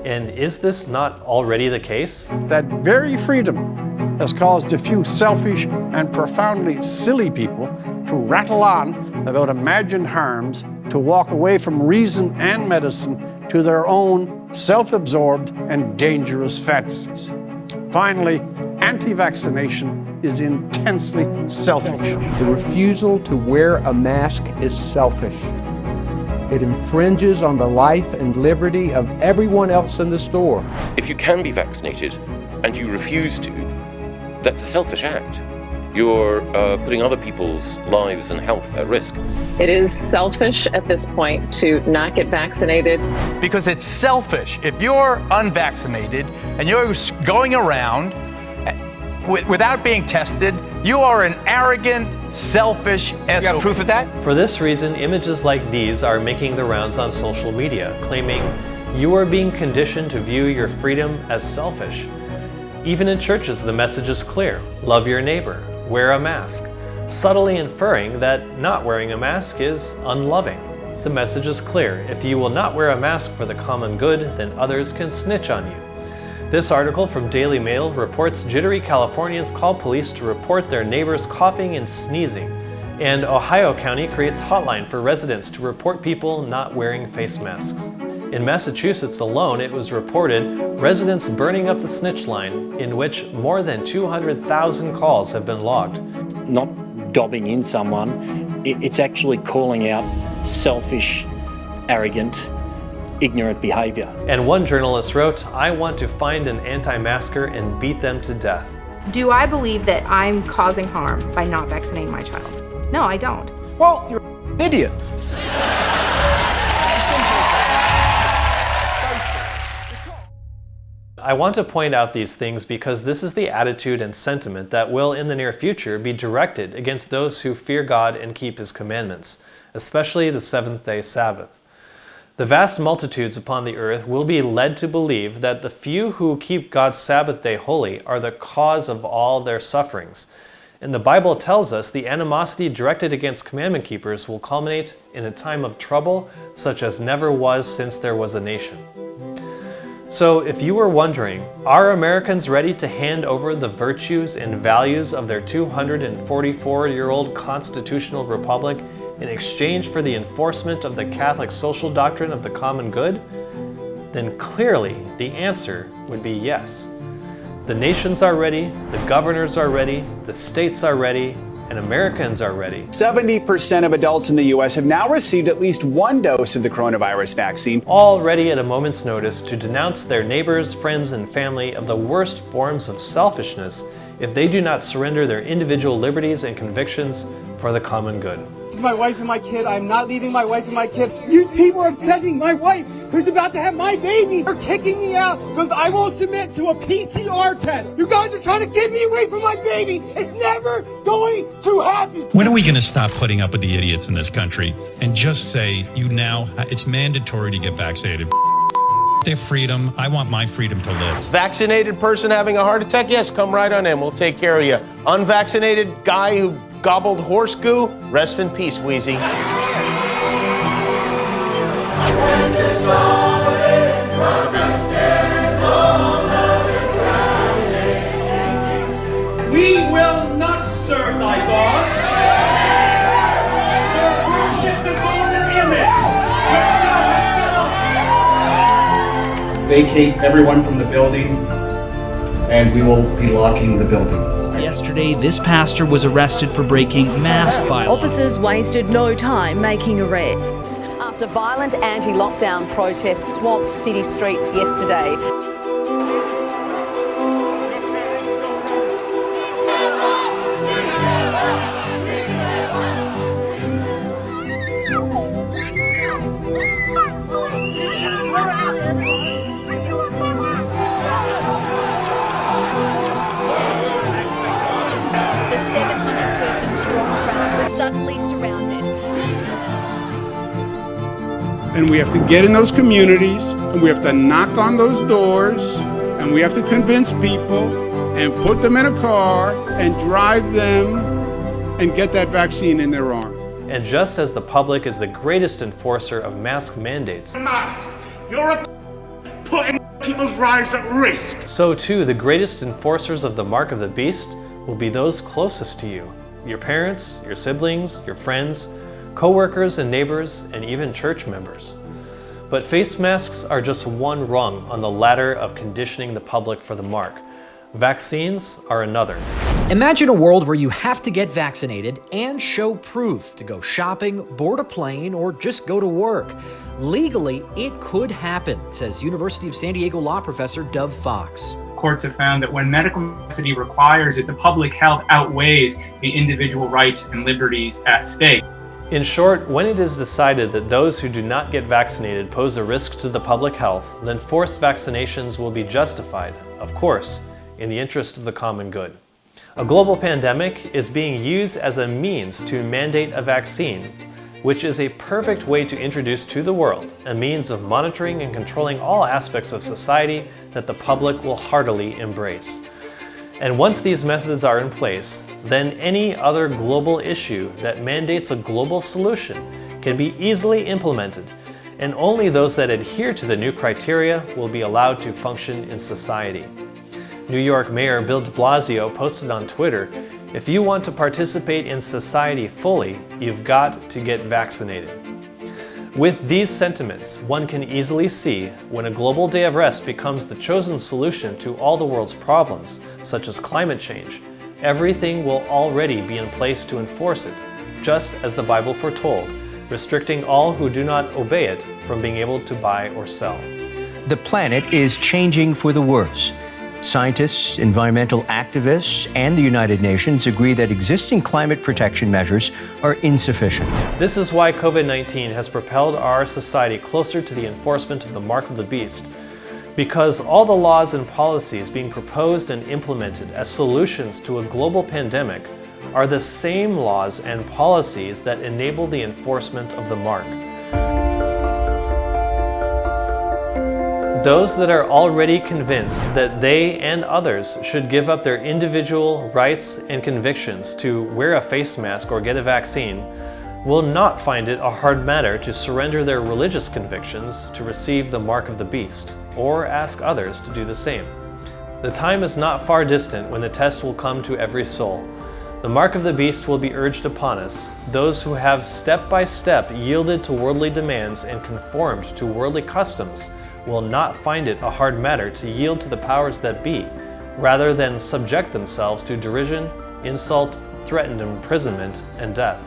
And is this not already the case? That very freedom has caused a few selfish and profoundly silly people to rattle on about imagined harms, to walk away from reason and medicine to their own self-absorbed and dangerous fantasies. Finally, anti-vaccination is intensely selfish. The refusal to wear a mask is selfish. It infringes on the life and liberty of everyone else in the store. If you can be vaccinated and you refuse to, that's a selfish act. you're putting other people's lives and health at risk. It is selfish at this point to not get vaccinated. Because it's selfish. If you're unvaccinated and you're going around without being tested, you are an arrogant, selfish SOB. You got proof of that? For this reason, images like these are making the rounds on social media, claiming you are being conditioned to view your freedom as selfish. Even in churches, the message is clear: love your neighbor, wear a mask, subtly inferring that not wearing a mask is unloving. The message is clear: if you will not wear a mask for the common good, then others can snitch on you. This article from Daily Mail reports jittery Californians call police to report their neighbors coughing and sneezing, and Ohio County creates hotline for residents to report people not wearing face masks. In Massachusetts alone, it was reported residents burning up the snitch line, in which more than 200,000 calls have been logged. Not dobbing in someone, it's actually calling out selfish, arrogant, ignorant behaviour. And one journalist wrote, "I want to find an anti-masker and beat them to death." Do I believe that I'm causing harm by not vaccinating my child? No, I don't. Well, you're an idiot. I want to point out these things because this is the attitude and sentiment that will in the near future be directed against those who fear God and keep His commandments, especially the seventh-day Sabbath. The vast multitudes upon the earth will be led to believe that the few who keep God's Sabbath day holy are the cause of all their sufferings. And the Bible tells us the animosity directed against commandment keepers will culminate in a time of trouble such as never was since there was a nation. So if you were wondering, are Americans ready to hand over the virtues and values of their 244-year-old constitutional republic in exchange for the enforcement of the Catholic social doctrine of the common good? Then clearly the answer would be yes. The nations are ready, the governors are ready, the states are ready, and Americans are ready. 70% of adults in the U.S. have now received at least one dose of the coronavirus vaccine. All ready at a moment's notice to denounce their neighbors, friends, and family of the worst forms of selfishness if they do not surrender their individual liberties and convictions for the common good. This is my wife and my kid. I'm not leaving my wife and my kid. You people are upsetting my wife who's about to have my baby. They're kicking me out because I won't submit to a PCR test. You guys are trying to get me away from my baby. It's never going to happen. When are we going to stop putting up with the idiots in this country and just say, it's mandatory to get vaccinated? Their freedom. I want my freedom to live. Vaccinated person having a heart attack? Yes, come right on in. We'll take care of you. Unvaccinated guy who gobbled horse goo? Rest in peace, Wheezy. We will not serve thy gods. Nor worship the golden image which thou hast set up. Vacate everyone from the building, and we will be locking the building. Yesterday, this pastor was arrested for breaking mask bylaws. Officers wasted no time making arrests. After violent anti-lockdown protests swamped city streets yesterday. The 700-person strong crowd was suddenly surrounded. And we have to get in those communities, and we have to knock on those doors, and we have to convince people and put them in a car and drive them and get that vaccine in their arm. And just as the public is the greatest enforcer of mask mandates, Mask, you're putting people's lives at risk. So too, the greatest enforcers of the mark of the beast will be those closest to you. Your parents, your siblings, your friends, co-workers and neighbors, and even church members. But face masks are just one rung on the ladder of conditioning the public for the mark. Vaccines are another. Imagine a world where you have to get vaccinated and show proof to go shopping, board a plane, or just go to work. Legally, it could happen, says University of San Diego law professor Dov Fox. courts have found that when medical necessity requires it, the public health outweighs the individual rights and liberties at stake. In short, when it is decided that those who do not get vaccinated pose a risk to the public health, then forced vaccinations will be justified, of course, in the interest of the common good. A global pandemic is being used as a means to mandate a vaccine, which is a perfect way to introduce to the world a means of monitoring and controlling all aspects of society that the public will heartily embrace. And once these methods are in place, then any other global issue that mandates a global solution can be easily implemented, and only those that adhere to the new criteria will be allowed to function in society. New York Mayor Bill de Blasio posted on Twitter, "If you want to participate in society fully, you've got to get vaccinated." With these sentiments, one can easily see when a global day of rest becomes the chosen solution to all the world's problems, such as climate change, everything will already be in place to enforce it, just as the Bible foretold, restricting all who do not obey it from being able to buy or sell. The planet is changing for the worse. Scientists, environmental activists, and the United Nations agree that existing climate protection measures are insufficient. This is why COVID-19 has propelled our society closer to the enforcement of the mark of the beast, because all the laws and policies being proposed and implemented as solutions to a global pandemic are the same laws and policies that enable the enforcement of the mark. Those that are already convinced that they and others should give up their individual rights and convictions to wear a face mask or get a vaccine will not find it a hard matter to surrender their religious convictions to receive the mark of the beast, or ask others to do the same. The time is not far distant when the test will come to every soul. The mark of the beast will be urged upon us. Those who have step by step yielded to worldly demands and conformed to worldly customs will not find it a hard matter to yield to the powers that be, rather than subject themselves to derision, insult, threatened imprisonment, and death.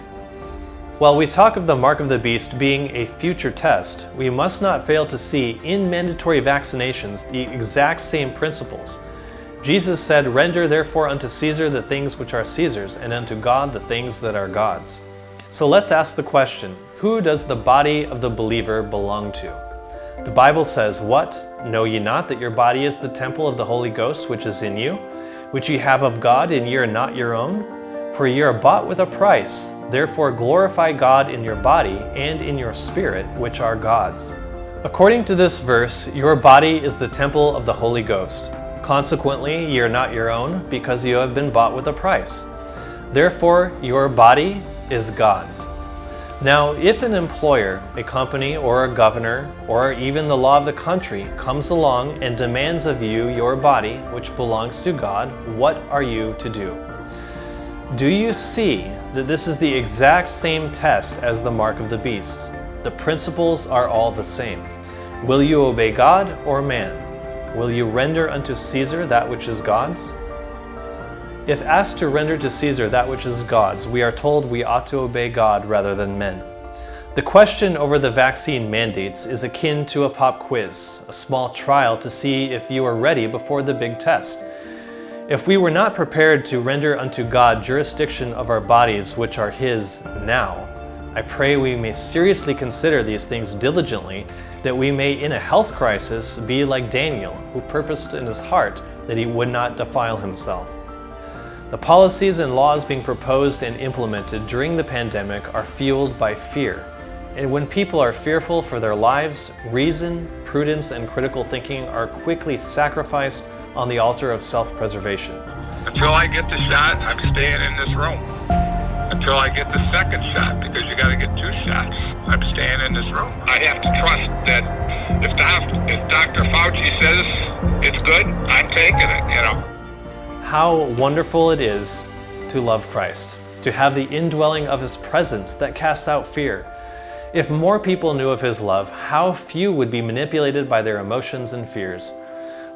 While we talk of the mark of the beast being a future test, we must not fail to see in mandatory vaccinations the exact same principles. Jesus said, "Render therefore unto Caesar the things which are Caesar's, and unto God the things that are God's." So let's ask the question, who does the body of the believer belong to? The Bible says, "What? Know ye not that your body is the temple of the Holy Ghost which is in you, which ye have of God, and ye are not your own? For ye are bought with a price. Therefore glorify God in your body and in your spirit, which are God's." According to this verse, your body is the temple of the Holy Ghost. Consequently, ye are not your own, because you have been bought with a price. Therefore, your body is God's. Now, if an employer, a company, or a governor, or even the law of the country comes along and demands of you your body, which belongs to God, what are you to do? Do you see that this is the exact same test as the mark of the beast? The principles are all the same. Will you obey God or man? Will you render unto Caesar that which is God's? If asked to render to Caesar that which is God's, we are told we ought to obey God rather than men. The question over the vaccine mandates is akin to a pop quiz, a small trial to see if you are ready before the big test. If we were not prepared to render unto God jurisdiction of our bodies which are His now, I pray we may seriously consider these things diligently, that we may in a health crisis be like Daniel, who purposed in his heart that he would not defile himself. The policies and laws being proposed and implemented during the pandemic are fueled by fear. And when people are fearful for their lives, reason, prudence, and critical thinking are quickly sacrificed on the altar of self-preservation. Until I get the shot, I'm staying in this room. Until I get the second shot, because you got to get 2 shots, I'm staying in this room. I have to trust that if Dr. Fauci says it's good, I'm taking it, you know. How wonderful it is to love Christ, to have the indwelling of His presence that casts out fear. If more people knew of His love, how few would be manipulated by their emotions and fears.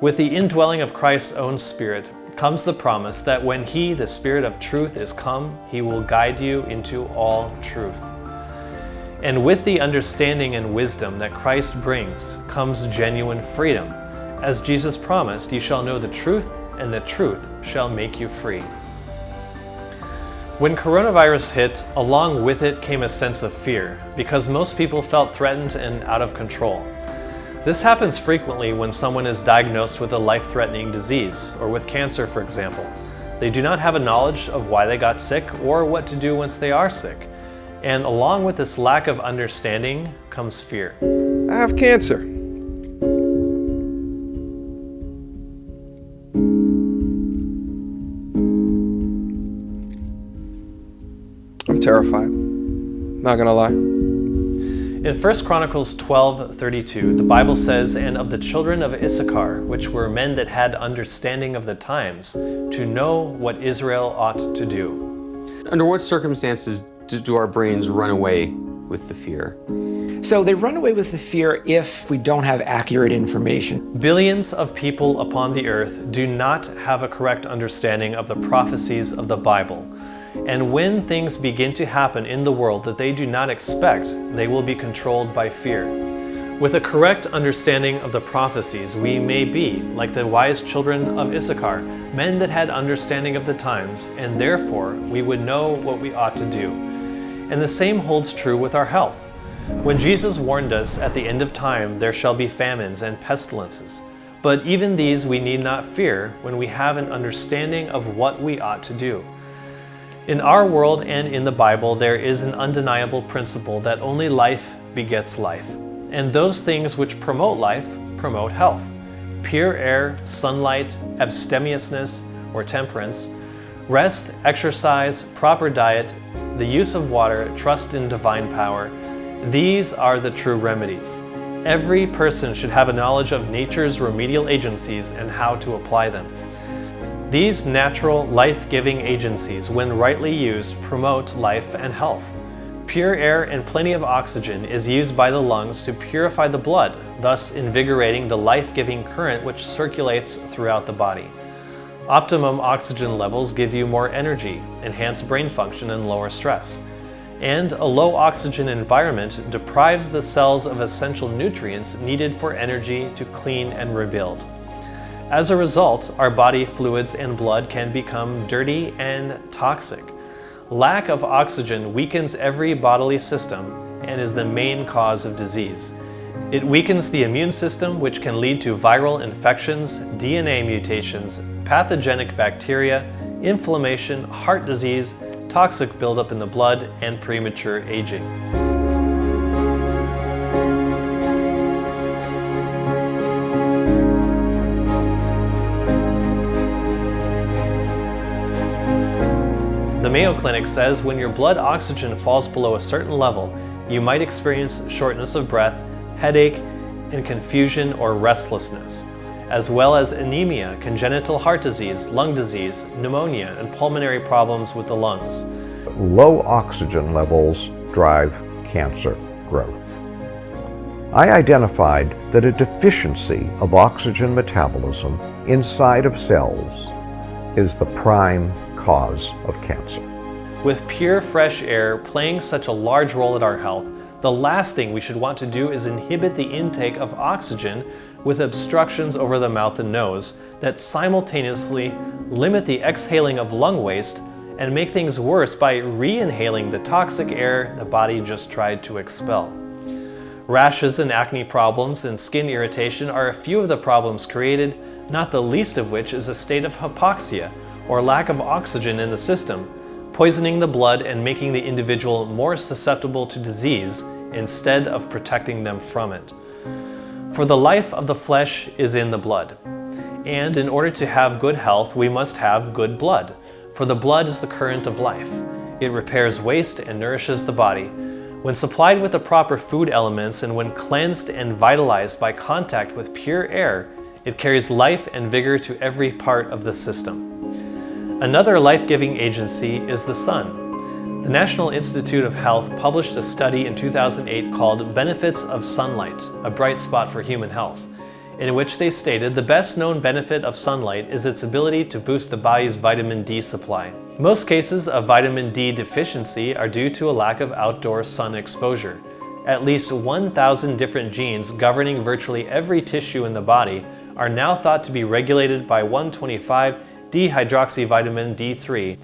With the indwelling of Christ's own Spirit comes the promise that when He, the Spirit of truth, is come, He will guide you into all truth. And with the understanding and wisdom that Christ brings comes genuine freedom, As Jesus promised, you shall know the truth, and the truth shall make you free. When coronavirus hit, along with it came a sense of fear, because most people felt threatened and out of control. This happens frequently when someone is diagnosed with a life-threatening disease, or with cancer, for example. They do not have a knowledge of why they got sick or what to do once they are sick. And along with this lack of understanding comes fear. I have cancer. I'm terrified. Not gonna lie. In 1 Chronicles 12:32, the Bible says, "And of the children of Issachar, which were men that had understanding of the times, to know what Israel ought to do." Under what circumstances do our brains run away with the fear? So they run away with the fear if we don't have accurate information. Billions of people upon the earth do not have a correct understanding of the prophecies of the Bible. And when things begin to happen in the world that they do not expect, they will be controlled by fear. With a correct understanding of the prophecies, we may be like the wise children of Issachar, men that had understanding of the times, and therefore we would know what we ought to do. And the same holds true with our health. When Jesus warned us at the end of time, there shall be famines and pestilences. But even these we need not fear when we have an understanding of what we ought to do. In our world and in the Bible, there is an undeniable principle that only life begets life. And those things which promote life promote health. Pure air, sunlight, abstemiousness or temperance, rest, exercise, proper diet, the use of water, trust in divine power, these are the true remedies. Every person should have a knowledge of nature's remedial agencies and how to apply them. These natural, life-giving agencies, when rightly used, promote life and health. Pure air and plenty of oxygen is used by the lungs to purify the blood, thus invigorating the life-giving current which circulates throughout the body. Optimum oxygen levels give you more energy, enhance brain function, and lower stress. And a low oxygen environment deprives the cells of essential nutrients needed for energy to clean and rebuild. As a result, our body fluids and blood can become dirty and toxic. Lack of oxygen weakens every bodily system and is the main cause of disease. It weakens the immune system, which can lead to viral infections, DNA mutations, pathogenic bacteria, inflammation, heart disease, toxic buildup in the blood, and premature aging. The Mayo Clinic says when your blood oxygen falls below a certain level, you might experience shortness of breath, headache, and confusion or restlessness, as well as anemia, congenital heart disease, lung disease, pneumonia, and pulmonary problems with the lungs. Low oxygen levels drive cancer growth. I identified that a deficiency of oxygen metabolism inside of cells is the prime cause of cancer. With pure, fresh air playing such a large role in our health, the last thing we should want to do is inhibit the intake of oxygen with obstructions over the mouth and nose that simultaneously limit the exhaling of lung waste and make things worse by re-inhaling the toxic air the body just tried to expel. Rashes and acne problems and skin irritation are a few of the problems created, not the least of which is a state of hypoxia, or lack of oxygen in the system, poisoning the blood and making the individual more susceptible to disease instead of protecting them from it. For the life of the flesh is in the blood. And in order to have good health, we must have good blood. For the blood is the current of life. It repairs waste and nourishes the body. When supplied with the proper food elements and when cleansed and vitalized by contact with pure air, it carries life and vigor to every part of the system. Another life-giving agency is the sun. The National Institute of Health published a study in 2008 called Benefits of Sunlight, a Bright Spot for Human Health, in which they stated the best known benefit of sunlight is its ability to boost the body's vitamin D supply. Most cases of vitamin D deficiency are due to a lack of outdoor sun exposure. At least 1,000 different genes governing virtually every tissue in the body are now thought to be regulated by 1,25-dihydroxyvitamin D3.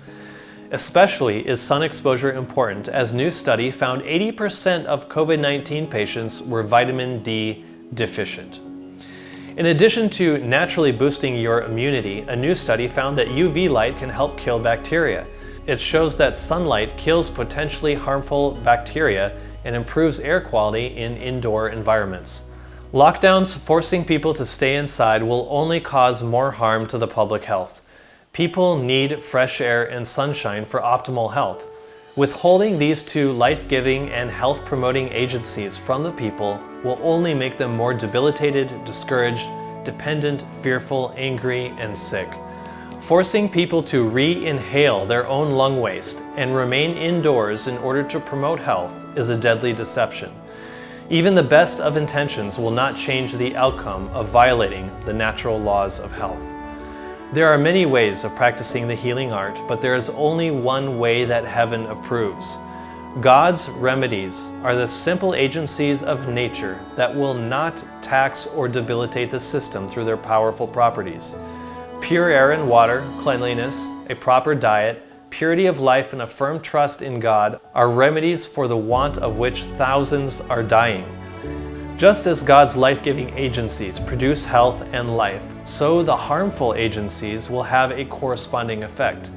Especially is sun exposure important, as new study found 80% of COVID-19 patients were vitamin D deficient. In addition to naturally boosting your immunity, a new study found that UV light can help kill bacteria. It shows that sunlight kills potentially harmful bacteria and improves air quality in indoor environments. Lockdowns forcing people to stay inside will only cause more harm to the public health. People need fresh air and sunshine for optimal health. Withholding these two life-giving and health-promoting agencies from the people will only make them more debilitated, discouraged, dependent, fearful, angry, and sick. Forcing people to re-inhale their own lung waste and remain indoors in order to promote health is a deadly deception. Even the best of intentions will not change the outcome of violating the natural laws of health. There are many ways of practicing the healing art, but there is only one way that heaven approves. God's remedies are the simple agencies of nature that will not tax or debilitate the system through their powerful properties. Pure air and water, cleanliness, a proper diet, purity of life, and a firm trust in God are remedies for the want of which thousands are dying. Just as God's life-giving agencies produce health and life, so the harmful agencies will have a corresponding effect.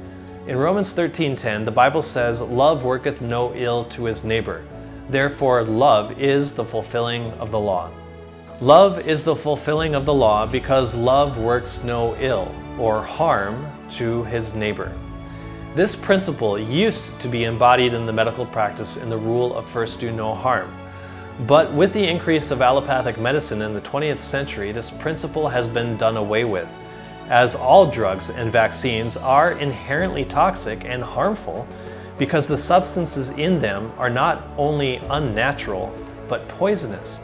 In Romans 13:10, the Bible says, "Love worketh no ill to his neighbor." Therefore, love is the fulfilling of the law. Love is the fulfilling of the law because love works no ill or harm to his neighbor. This principle used to be embodied in the medical practice in the rule of first do no harm. But with the increase of allopathic medicine in the 20th century, this principle has been done away with, as all drugs and vaccines are inherently toxic and harmful because the substances in them are not only unnatural, but poisonous.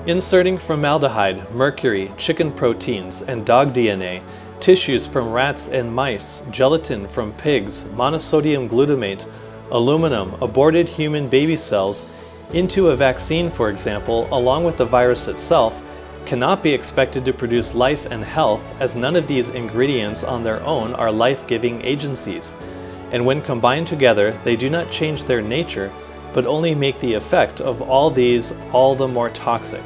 Inserting formaldehyde, mercury, chicken proteins, and dog DNA, tissues from rats and mice, gelatin from pigs, monosodium glutamate, aluminum, aborted human baby cells, into a vaccine, for example, along with the virus itself, cannot be expected to produce life and health, as none of these ingredients on their own are life-giving agencies. And when combined together, they do not change their nature, but only make the effect of all these all the more toxic.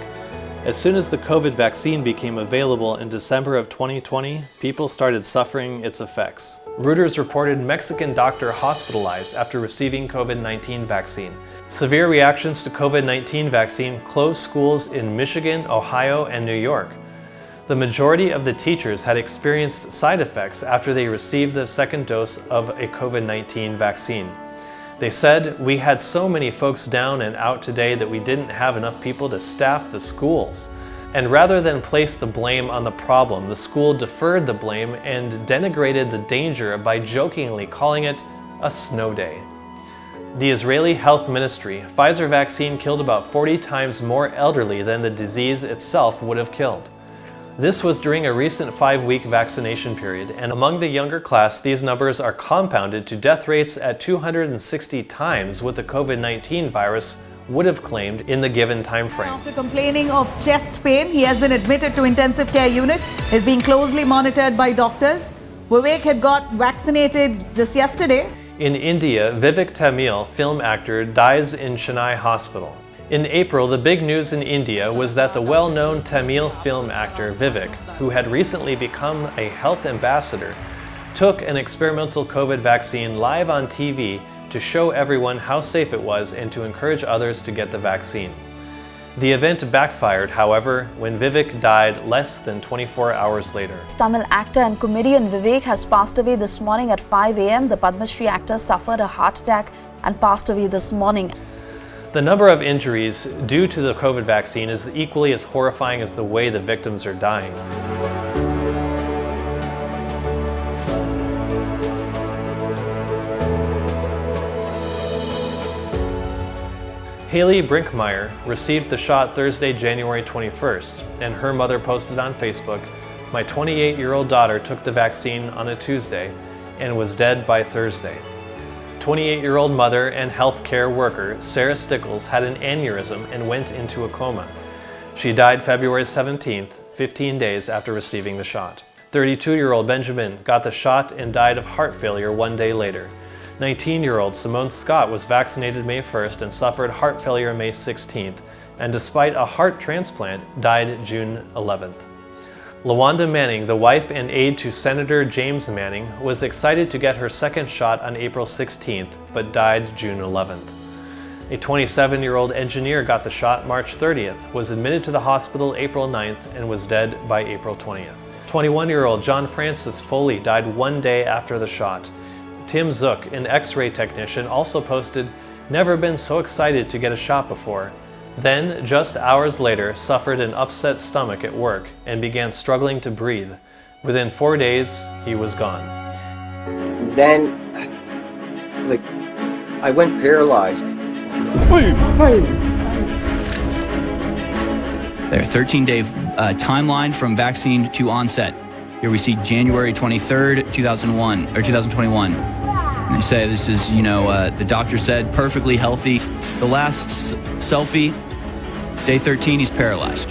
As soon as the COVID vaccine became available in December of 2020, people started suffering its effects. Reuters reported Mexican doctor hospitalized after receiving COVID-19 vaccine. Severe reactions to COVID-19 vaccine closed schools in Michigan, Ohio, and New York. The majority of the teachers had experienced side effects after they received the second dose of a COVID-19 vaccine. They said, "We had so many folks down and out today that we didn't have enough people to staff the schools." And rather than place the blame on the problem, the school deferred the blame and denigrated the danger by jokingly calling it a snow day. The Israeli Health Ministry, Pfizer vaccine killed about 40 times more elderly than the disease itself would have killed. This was during a recent 5-week vaccination period, and among the younger class, these numbers are compounded to death rates at 260 times what the COVID-19 virus would have claimed in the given time frame. After complaining of chest pain, he has been admitted to intensive care unit. He's being closely monitored by doctors. Vivek had got vaccinated just yesterday. In India, Vivek Tamil, film actor, dies in Chennai hospital. In April, the big news in India was that the well-known Tamil film actor Vivek, who had recently become a health ambassador, took an experimental COVID vaccine live on TV to show everyone how safe it was and to encourage others to get the vaccine. The event backfired, however, when Vivek died less than 24 hours later. Tamil actor and comedian Vivek has passed away this morning at 5 a.m. The Padma Shri actor suffered a heart attack and passed away this morning. The number of injuries due to the COVID vaccine is equally as horrifying as the way the victims are dying. Haley Brinkmeyer received the shot Thursday, January 21st, and her mother posted on Facebook, "My 28-year-old daughter took the vaccine on a Tuesday and was dead by Thursday." 28-year-old mother and healthcare worker Sarah Stickles had an aneurysm and went into a coma. She died February 17th, 15 days after receiving the shot. 32-year-old Benjamin got the shot and died of heart failure 1 day later. 19-year-old Simone Scott was vaccinated May 1st and suffered heart failure May 16th, and despite a heart transplant, died June 11th. LaWanda Manning, the wife and aide to Senator James Manning, was excited to get her second shot on April 16th, but died June 11th. A 27-year-old engineer got the shot March 30th, was admitted to the hospital April 9th, and was dead by April 20th. 21-year-old John Francis Foley died 1 day after the shot. Tim Zook, an X-ray technician, also posted, "Never been so excited to get a shot before." Then, just hours later, suffered an upset stomach at work and began struggling to breathe. Within 4 days, he was gone. Then, I went paralyzed. Their 13-day timeline from vaccine to onset. Here we see January 23rd, 2021. And they say this is, the doctor said perfectly healthy. The last selfie, day 13, he's paralyzed.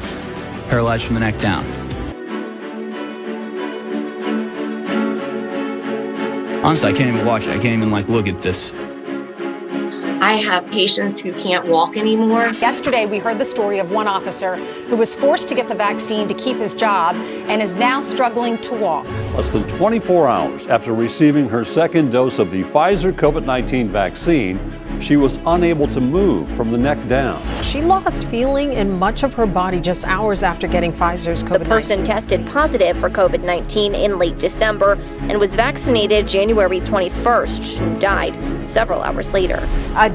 Paralyzed from the neck down. Honestly, I can't even watch it. I can't even look at this. I have patients who can't walk anymore. Yesterday, we heard the story of one officer who was forced to get the vaccine to keep his job and is now struggling to walk. Less than 24 hours after receiving her second dose of the Pfizer COVID-19 vaccine, she was unable to move from the neck down. She lost feeling in much of her body just hours after getting Pfizer's COVID-19. The person tested positive for COVID-19 in late December and was vaccinated January 21st and died several hours later.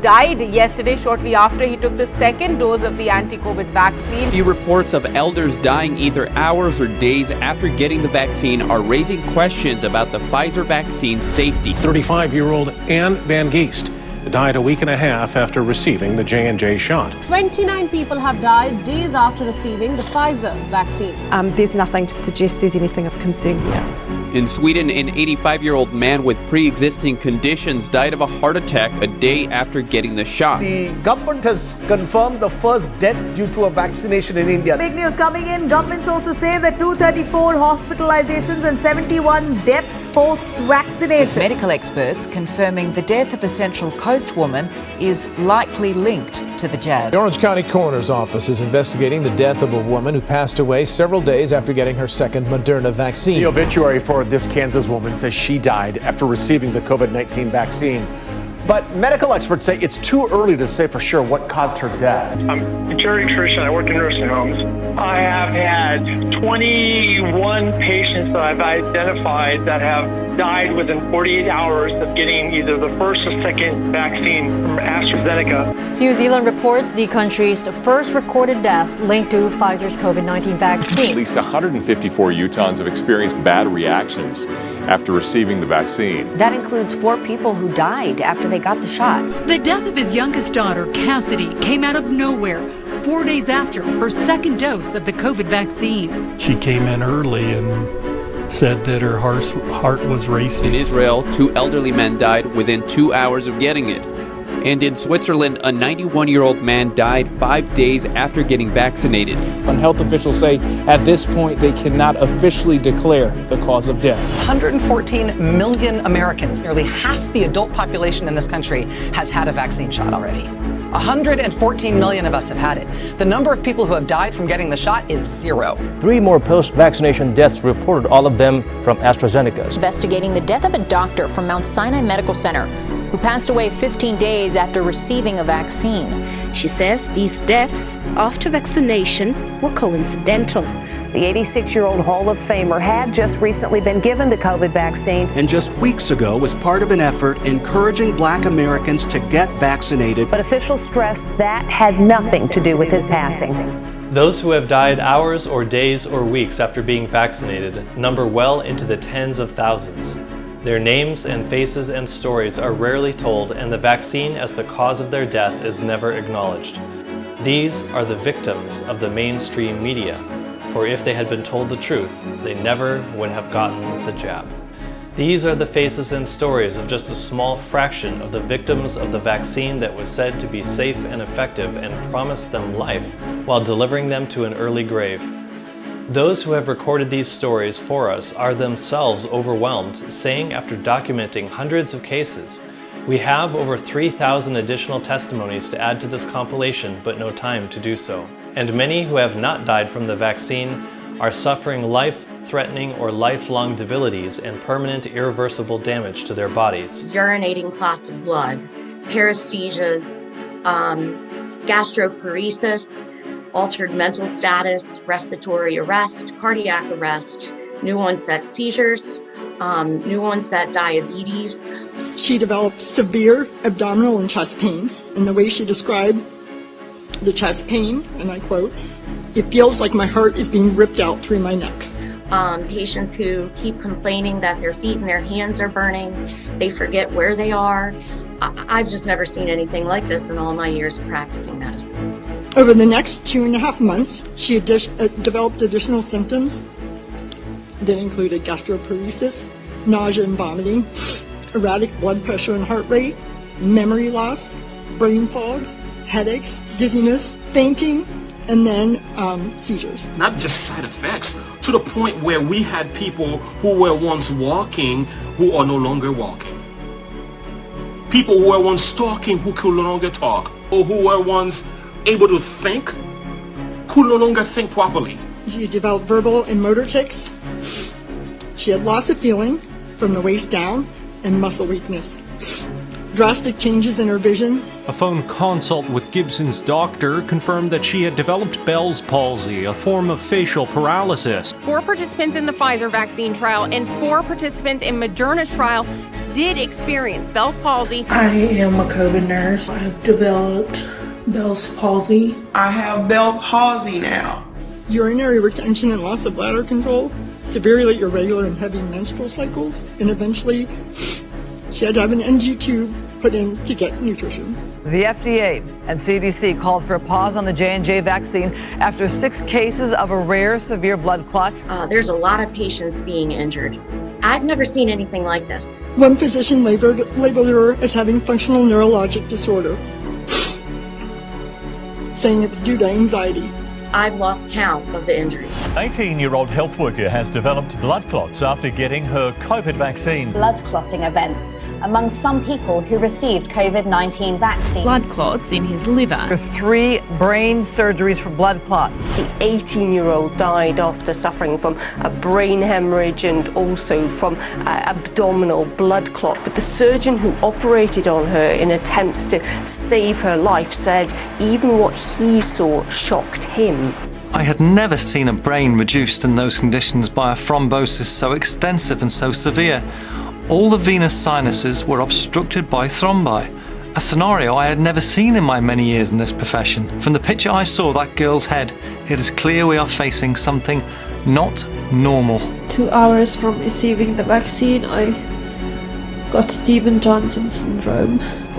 Died yesterday shortly after he took the second dose of the anti-COVID vaccine. Few reports of elders dying either hours or days after getting the vaccine are raising questions about the Pfizer vaccine's safety. 35-year-old Anne Van Geest died a week and a half after receiving the J&J shot. 29 people have died days after receiving the Pfizer vaccine. There's nothing to suggest there's anything of concern here. In Sweden, an 85-year-old man with pre-existing conditions died of a heart attack a day after getting the shot. The government has confirmed the first death due to a vaccination in India. Big news coming in. Government sources say that 234 hospitalizations and 71 deaths post-vaccination. Medical experts confirming the death of a Central Coast woman is likely linked to the jab. The Orange County Coroner's Office is investigating the death of a woman who passed away several days after getting her second Moderna vaccine. The obituary for this Kansas woman says she died after receiving the COVID-19 vaccine. But medical experts say it's too early to say for sure what caused her death. I'm a geriatrician. I work in nursing homes. I have had 21 patients that I've identified that have died within 48 hours of getting either the first or second vaccine from AstraZeneca. New Zealand reports the country's first recorded death linked to Pfizer's COVID-19 vaccine. At least 154 Utahns have experienced bad reactions after receiving the vaccine. That includes 4 people who died after they got the shot. The death of his youngest daughter, Cassidy, came out of nowhere 4 days after her second dose of the COVID vaccine. She came in early and said that her heart was racing. In Israel, 2 elderly men died within 2 hours of getting it. And in Switzerland, a 91-year-old man died 5 days after getting vaccinated. And health officials say at this point they cannot officially declare the cause of death. 114 million Americans, nearly half the adult population in this country, has had a vaccine shot already. 114 million of us have had it. The number of people who have died from getting the shot is 0. 3 more post-vaccination deaths reported, all of them from AstraZeneca. Investigating the death of a doctor from Mount Sinai Medical Center who passed away 15 days after receiving a vaccine. She says these deaths after vaccination were coincidental. The 86-year-old Hall of Famer had just recently been given the COVID vaccine. And just weeks ago was part of an effort encouraging Black Americans to get vaccinated. But officials stress that had nothing to do with his passing. Those who have died hours or days or weeks after being vaccinated number well into the tens of thousands. Their names and faces and stories are rarely told, and the vaccine as the cause of their death is never acknowledged. These are the victims of the mainstream media, for if they had been told the truth, they never would have gotten the jab. These are the faces and stories of just a small fraction of the victims of the vaccine that was said to be safe and effective and promised them life while delivering them to an early grave. Those who have recorded these stories for us are themselves overwhelmed, saying after documenting hundreds of cases, "We have over 3,000 additional testimonies to add to this compilation, but no time to do so." And many who have not died from the vaccine are suffering life-threatening or lifelong debilities and permanent irreversible damage to their bodies. Urinating clots of blood, paresthesias, gastroparesis, altered mental status, respiratory arrest, cardiac arrest, new onset seizures, new onset diabetes. She developed severe abdominal and chest pain, and the way she described the chest pain, and I quote, "It feels like my heart is being ripped out through my neck." Patients who keep complaining that their feet and their hands are burning, they forget where they are. I've just never seen anything like this in all my years of practicing medicine. Over the next 2.5 months, she developed additional symptoms that included gastroparesis, nausea and vomiting, erratic blood pressure and heart rate, memory loss, brain fog, headaches, dizziness, fainting, and then seizures. Not just side effects, to the point where we had people who were once walking who are no longer walking. People who were once talking who could no longer talk, or who were once able to think could no longer think properly. She developed verbal and motor tics. She had loss of feeling from the waist down and muscle weakness. Drastic changes in her vision. A phone consult with Gibson's doctor confirmed that she had developed Bell's palsy, a form of facial paralysis. 4 participants in the Pfizer vaccine trial and 4 participants in Moderna's trial did experience Bell's palsy. I am a COVID nurse. I have developed Bell's palsy. I have Bell palsy now. Urinary retention and loss of bladder control, severely irregular and heavy menstrual cycles, and eventually she had to have an NG tube put in to get nutrition. The FDA and CDC called for a pause on the J&J vaccine after 6 cases of a rare severe blood clot. There's a lot of patients being injured. I've never seen anything like this. One physician labeled her as having functional neurologic disorder, saying it was due to anxiety. I've lost count of the injuries. 18-year-old health worker has developed blood clots after getting her COVID vaccine. Blood clotting events among some people who received COVID-19 vaccine. Blood clots in his liver. 3 brain surgeries for blood clots. The 18-year-old died after suffering from a brain hemorrhage and also from abdominal blood clot. But the surgeon who operated on her in attempts to save her life said even what he saw shocked him. I had never seen a brain reduced in those conditions by a thrombosis so extensive and so severe. All the venous sinuses were obstructed by thrombi, a scenario I had never seen in my many years in this profession. From the picture I saw of that girl's head, it is clear we are facing something not normal. 2 hours from receiving the vaccine, I got Stevens-Johnson syndrome.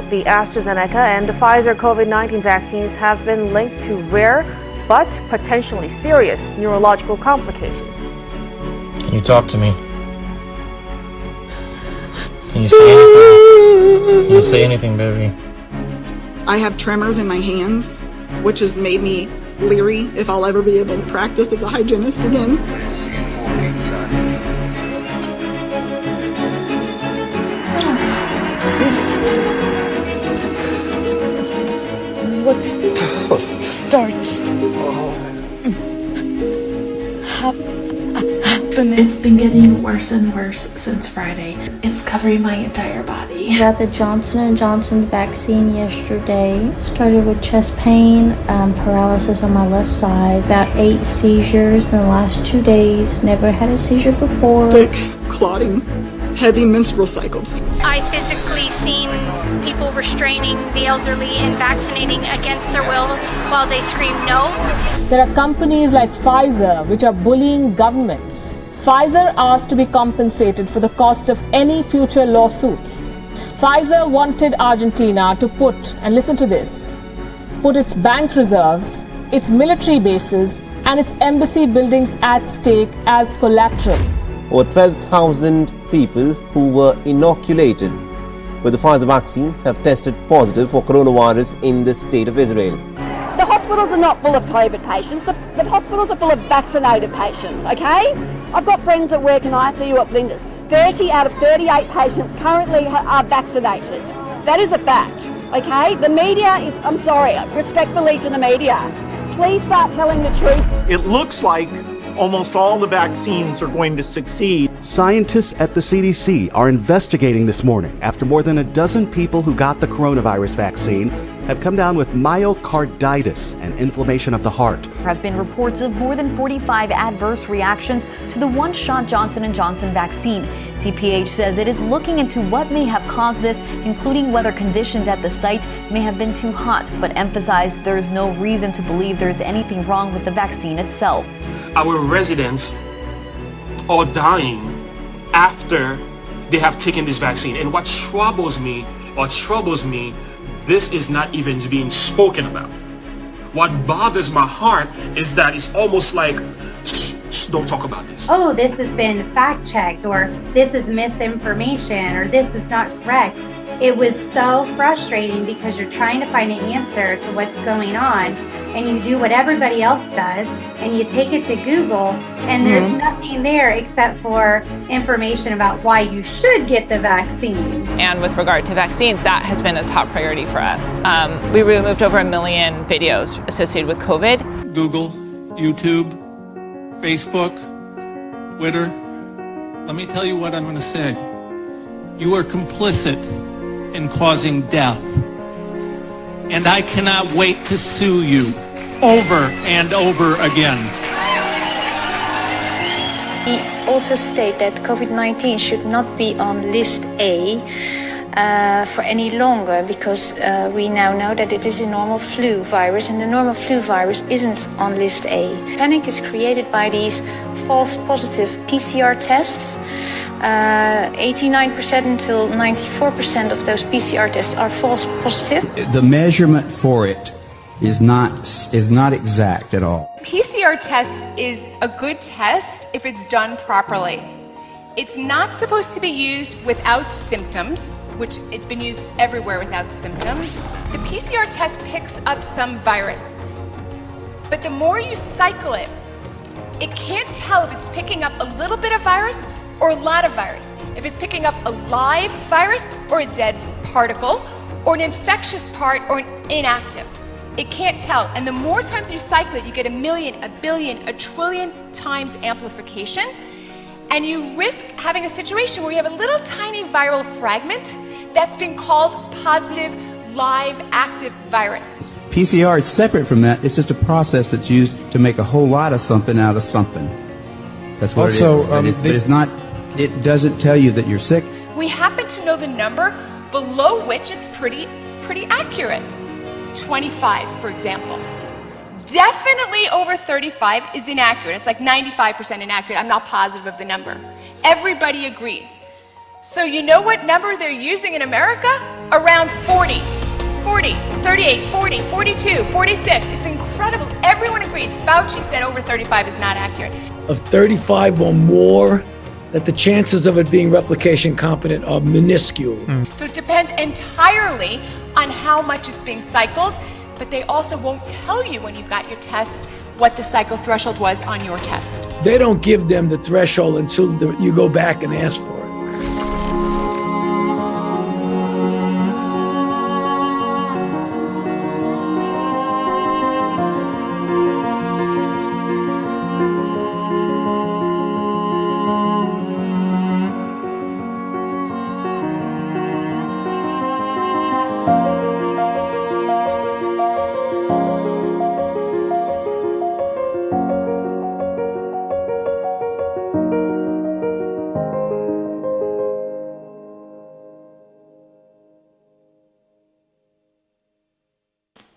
The AstraZeneca and the Pfizer COVID-19 vaccines have been linked to rare but potentially serious neurological complications. Can you talk to me? Can you say anything? Can you say anything, baby? I have tremors in my hands, which has made me leery if I'll ever be able to practice as a hygienist again. What starts happening? It's been getting worse and worse since Friday. It's covering my entire body. I got the Johnson & Johnson vaccine yesterday. Started with chest pain, paralysis on my left side, about 8 seizures in the last 2 days. Never had a seizure before. Thick, clotting, heavy menstrual cycles. I physically seen people restraining the elderly and vaccinating against their will while they scream no. There are companies like Pfizer which are bullying governments. Pfizer asked to be compensated for the cost of any future lawsuits. Pfizer wanted Argentina to put, and listen to this, put its bank reserves, its military bases, and its embassy buildings at stake as collateral. Over 12,000 people who were inoculated with the Pfizer vaccine have tested positive for coronavirus in the state of Israel. The hospitals are not full of COVID patients. The hospitals are full of vaccinated patients, okay? I've got friends that work in ICU at Flinders. 30 out of 38 patients currently are vaccinated. That is a fact, okay? The media is, I'm sorry, respectfully to the media, please start telling the truth. It looks like almost all the vaccines are going to succeed. Scientists at the CDC are investigating this morning after more than a dozen people who got the coronavirus vaccine have come down with myocarditis and inflammation of the heart. There have been reports of more than 45 adverse reactions to the one-shot Johnson & Johnson vaccine. TPH says it is looking into what may have caused this, including whether conditions at the site may have been too hot, but emphasized there is no reason to believe there is anything wrong with the vaccine itself. Our residents are dying after they have taken this vaccine. And what troubles me, this is not even being spoken about. What bothers my heart is that it's almost like, don't talk about this. Oh, this has been fact checked, or this is misinformation, or this is not correct. It was so frustrating because you're trying to find an answer to what's going on, and you do what everybody else does, and you take it to Google, and there's nothing there except for information about why you should get the vaccine. And with regard to vaccines, that has been a top priority for us. We removed over 1 million videos associated with COVID. Google, YouTube, Facebook, Twitter. Let me tell you what I'm going to say. You are complicit in causing death. And I cannot wait to sue you over and over again. We also state that COVID-19 should not be on list A for any longer, because we now know that it is a normal flu virus, and the normal flu virus isn't on list A. Panic is created by these false positive PCR tests. 89% until 94% of those PCR tests are false positive. The measurement for it is not exact at all. PCR test is a good test if it's done properly. It's not supposed to be used without symptoms, which it's been used everywhere without symptoms. The PCR test picks up some virus, but the more you cycle it, it can't tell if it's picking up a little bit of virus or a lot of virus. If it's picking up a live virus or a dead particle or an infectious part or an inactive. It can't tell. And the more times you cycle it, you get 1 million, 1 billion, 1 trillion times amplification. And you risk having a situation where you have a little tiny viral fragment that's been called positive, live, active virus. PCR is separate from that. It's just a process that's used to make a whole lot of something out of something. That's what it is. But it's not, it doesn't tell you that you're sick. We happen to know the number below which it's pretty accurate. 25, for example. Definitely over 35 is inaccurate. It's like 95% inaccurate. I'm not positive of the number. Everybody agrees. So you know what number they're using in America? Around 40. 40, 38, 40, 42, 46. It's incredible. Everyone agrees. Fauci said over 35 is not accurate. Of 35 or more, that the chances of it being replication competent are minuscule. So it depends entirely on how much it's being cycled, but they also won't tell you when you've got your test what the cycle threshold was on your test. They don't give them the threshold until you go back and ask for it.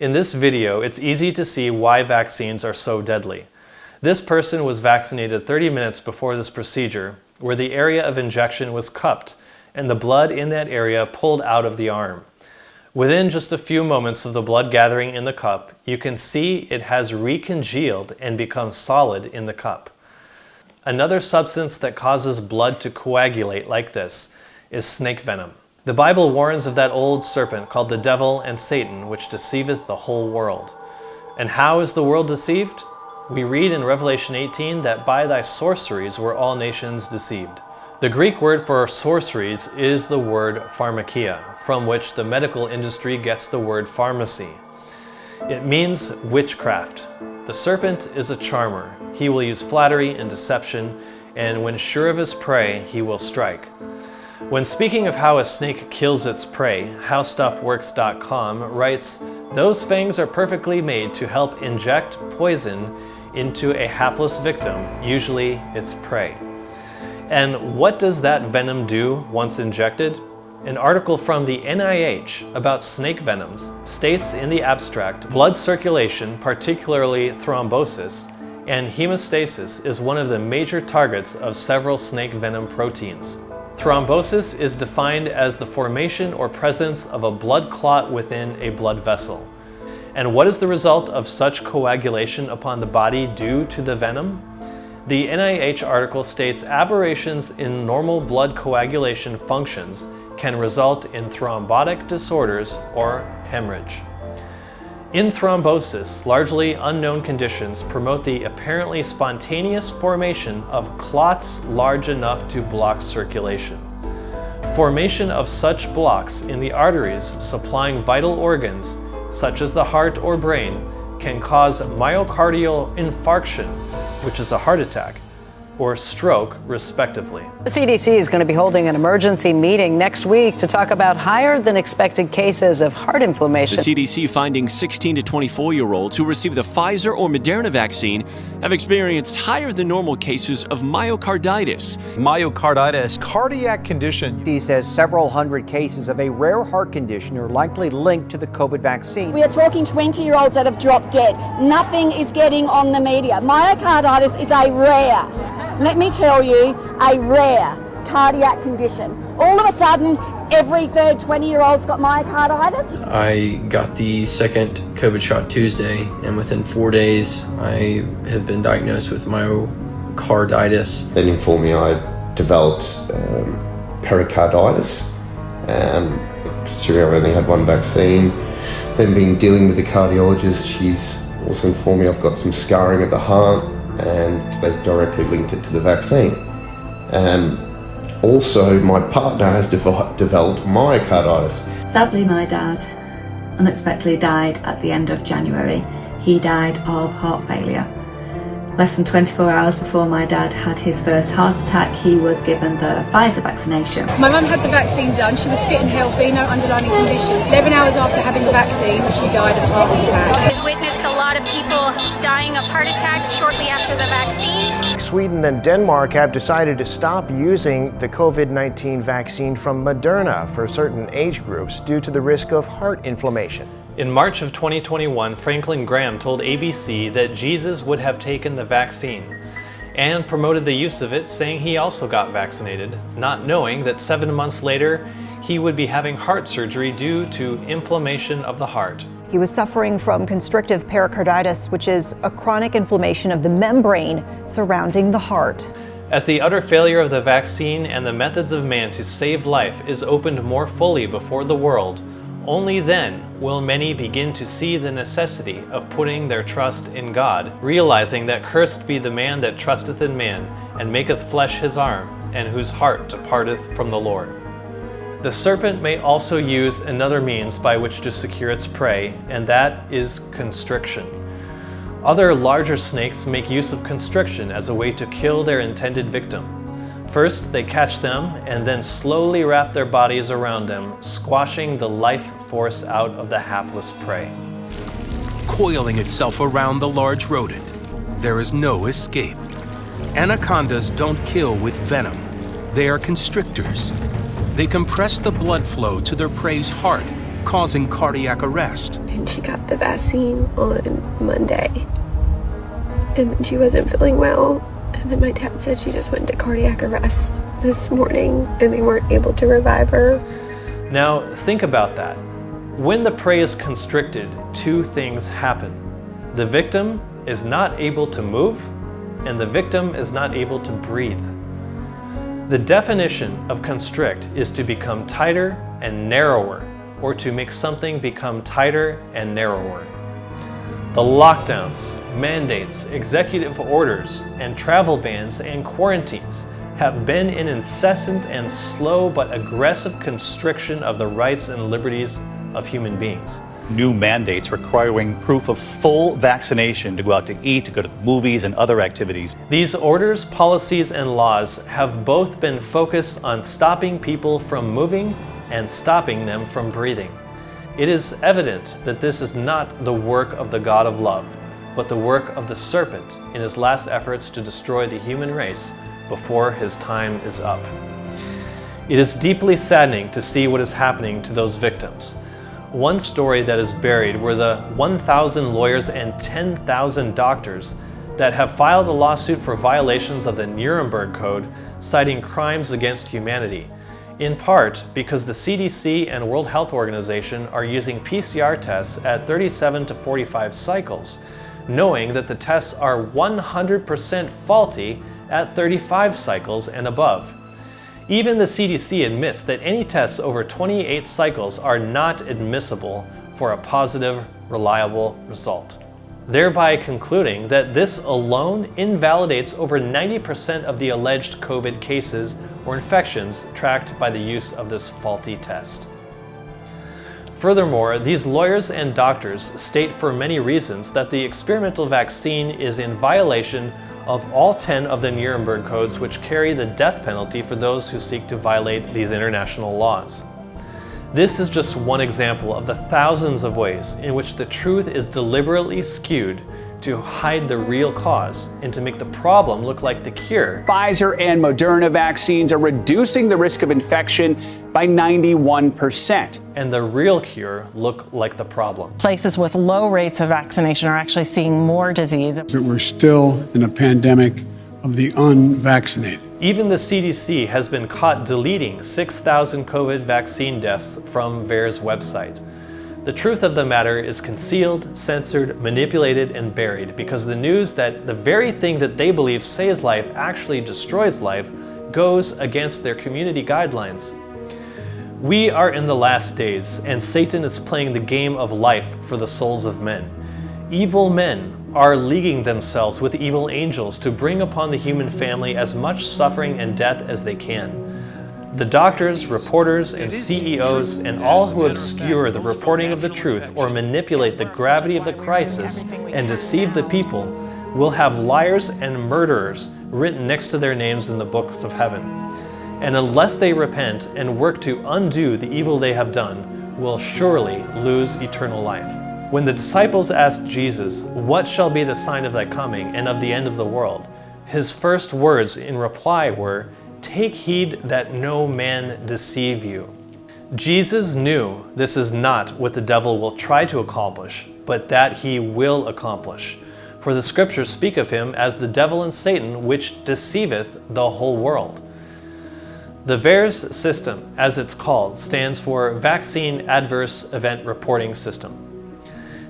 In this video, it's easy to see why vaccines are so deadly. This person was vaccinated 30 minutes before this procedure, where the area of injection was cupped and the blood in that area pulled out of the arm. Within just a few moments of the blood gathering in the cup, you can see it has recongealed and become solid in the cup. Another substance that causes blood to coagulate like this is snake venom. The Bible warns of that old serpent called the devil and Satan, which deceiveth the whole world. And how is the world deceived? We read in Revelation 18 that by thy sorceries were all nations deceived. The Greek word for sorceries is the word pharmakia, from which the medical industry gets the word pharmacy. It means witchcraft. The serpent is a charmer. He will use flattery and deception, and when sure of his prey, he will strike. When speaking of how a snake kills its prey, HowStuffWorks.com writes, "Those fangs are perfectly made to help inject poison into a hapless victim, usually its prey." And what does that venom do once injected? An article from the NIH about snake venoms states in the abstract, blood circulation, particularly thrombosis, and hemostasis is one of the major targets of several snake venom proteins. Thrombosis is defined as the formation or presence of a blood clot within a blood vessel. And what is the result of such coagulation upon the body due to the venom? The NIH article states aberrations in normal blood coagulation functions can result in thrombotic disorders or hemorrhage. In thrombosis, largely unknown conditions promote the apparently spontaneous formation of clots large enough to block circulation. Formation of such blocks in the arteries supplying vital organs, such as the heart or brain, can cause myocardial infarction, which is a heart attack, or stroke, respectively. The CDC is going to be holding an emergency meeting next week to talk about higher than expected cases of heart inflammation. The CDC finding 16 to 24-year-olds who received the Pfizer or Moderna vaccine have experienced higher than normal cases of myocarditis. Myocarditis, cardiac condition. He says several hundred cases of a rare heart condition are likely linked to the COVID vaccine. We are talking 20-year-olds that have dropped dead. Nothing is getting on the media. Myocarditis is a rare, let me tell you, a rare cardiac condition. All of a sudden, every third 20-year-old's got myocarditis. I got the second COVID shot Tuesday, and within 4 days, I have been diagnosed with myocarditis. They informed me I developed pericarditis. Considering I've only had one vaccine. Then been dealing with the cardiologist, she's also informed me I've got some scarring of the heart, and they directly linked it to the vaccine. Also, my partner has developed myocarditis. Sadly, my dad unexpectedly died at the end of January. He died of heart failure. Less than 24 hours before my dad had his first heart attack, he was given the Pfizer vaccination. My mum had the vaccine done. She was fit and healthy, no underlying conditions. 11 hours after having the vaccine, she died of heart attack. We've witnessed a lot of people dying of heart attacks shortly after the vaccine. Sweden and Denmark have decided to stop using the COVID-19 vaccine from Moderna for certain age groups due to the risk of heart inflammation. In March of 2021, Franklin Graham told ABC that Jesus would have taken the vaccine and promoted the use of it, saying he also got vaccinated, not knowing that 7 months later he would be having heart surgery due to inflammation of the heart. He was suffering from constrictive pericarditis, which is a chronic inflammation of the membrane surrounding the heart. As the utter failure of the vaccine and the methods of man to save life is opened more fully before the world, only then will many begin to see the necessity of putting their trust in God, realizing that cursed be the man that trusteth in man, and maketh flesh his arm, and whose heart departeth from the Lord. The serpent may also use another means by which to secure its prey, and that is constriction. Other larger snakes make use of constriction as a way to kill their intended victim. First, they catch them and then slowly wrap their bodies around them, squashing the life force out of the hapless prey. Coiling itself around the large rodent, there is no escape. Anacondas don't kill with venom. They are constrictors. They compress the blood flow to their prey's heart, causing cardiac arrest. And she got the vaccine on Monday, and then she wasn't feeling well. And then my dad said she just went into cardiac arrest this morning and they weren't able to revive her. Now, think about that. When the prey is constricted, two things happen. The victim is not able to move, and the victim is not able to breathe. The definition of constrict is to become tighter and narrower, or to make something become tighter and narrower. The lockdowns, mandates, executive orders, and travel bans and quarantines have been an incessant and slow but aggressive constriction of the rights and liberties of human beings. New mandates requiring proof of full vaccination to go out to eat, to go to the movies and other activities. These orders, policies, and laws have both been focused on stopping people from moving and stopping them from breathing. It is evident that this is not the work of the God of love, but the work of the serpent in his last efforts to destroy the human race before his time is up. It is deeply saddening to see what is happening to those victims. One story that is buried were the 1,000 lawyers and 10,000 doctors that have filed a lawsuit for violations of the Nuremberg Code, citing crimes against humanity, in part because the CDC and World Health Organization are using PCR tests at 37 to 45 cycles, knowing that the tests are 100% faulty at 35 cycles and above. Even the CDC admits that any tests over 28 cycles are not admissible for a positive, reliable result, thereby concluding that this alone invalidates over 90% of the alleged COVID cases or infections tracked by the use of this faulty test. Furthermore, these lawyers and doctors state for many reasons that the experimental vaccine is in violation of all 10 of the Nuremberg codes, which carry the death penalty for those who seek to violate these international laws. This is just one example of the thousands of ways in which the truth is deliberately skewed to hide the real cause and to make the problem look like the cure. Pfizer and Moderna vaccines are reducing the risk of infection by 91%. And the real cure look like the problem. Places with low rates of vaccination are actually seeing more disease. We're still in a pandemic of the unvaccinated. Even the CDC has been caught deleting 6,000 COVID vaccine deaths from VAERS website. The truth of the matter is concealed, censored, manipulated, and buried because the news that the very thing that they believe saves life actually destroys life goes against their community guidelines. We are in the last days, and Satan is playing the game of life for the souls of men. Evil men are leaguing themselves with evil angels to bring upon the human family as much suffering and death as they can. The doctors, reporters, and CEOs, and all who obscure the reporting of the truth or manipulate the gravity of the crisis and deceive the people will have liars and murderers written next to their names in the books of heaven. And unless they repent and work to undo the evil they have done, will surely lose eternal life. When the disciples asked Jesus, "What shall be the sign of thy coming and of the end of the world?" his first words in reply were, "Take heed that no man deceive you." Jesus knew this is not what the devil will try to accomplish, but that he will accomplish. For the scriptures speak of him as the devil and Satan, which deceiveth the whole world. The VAERS system, as it's called, stands for Vaccine Adverse Event Reporting System.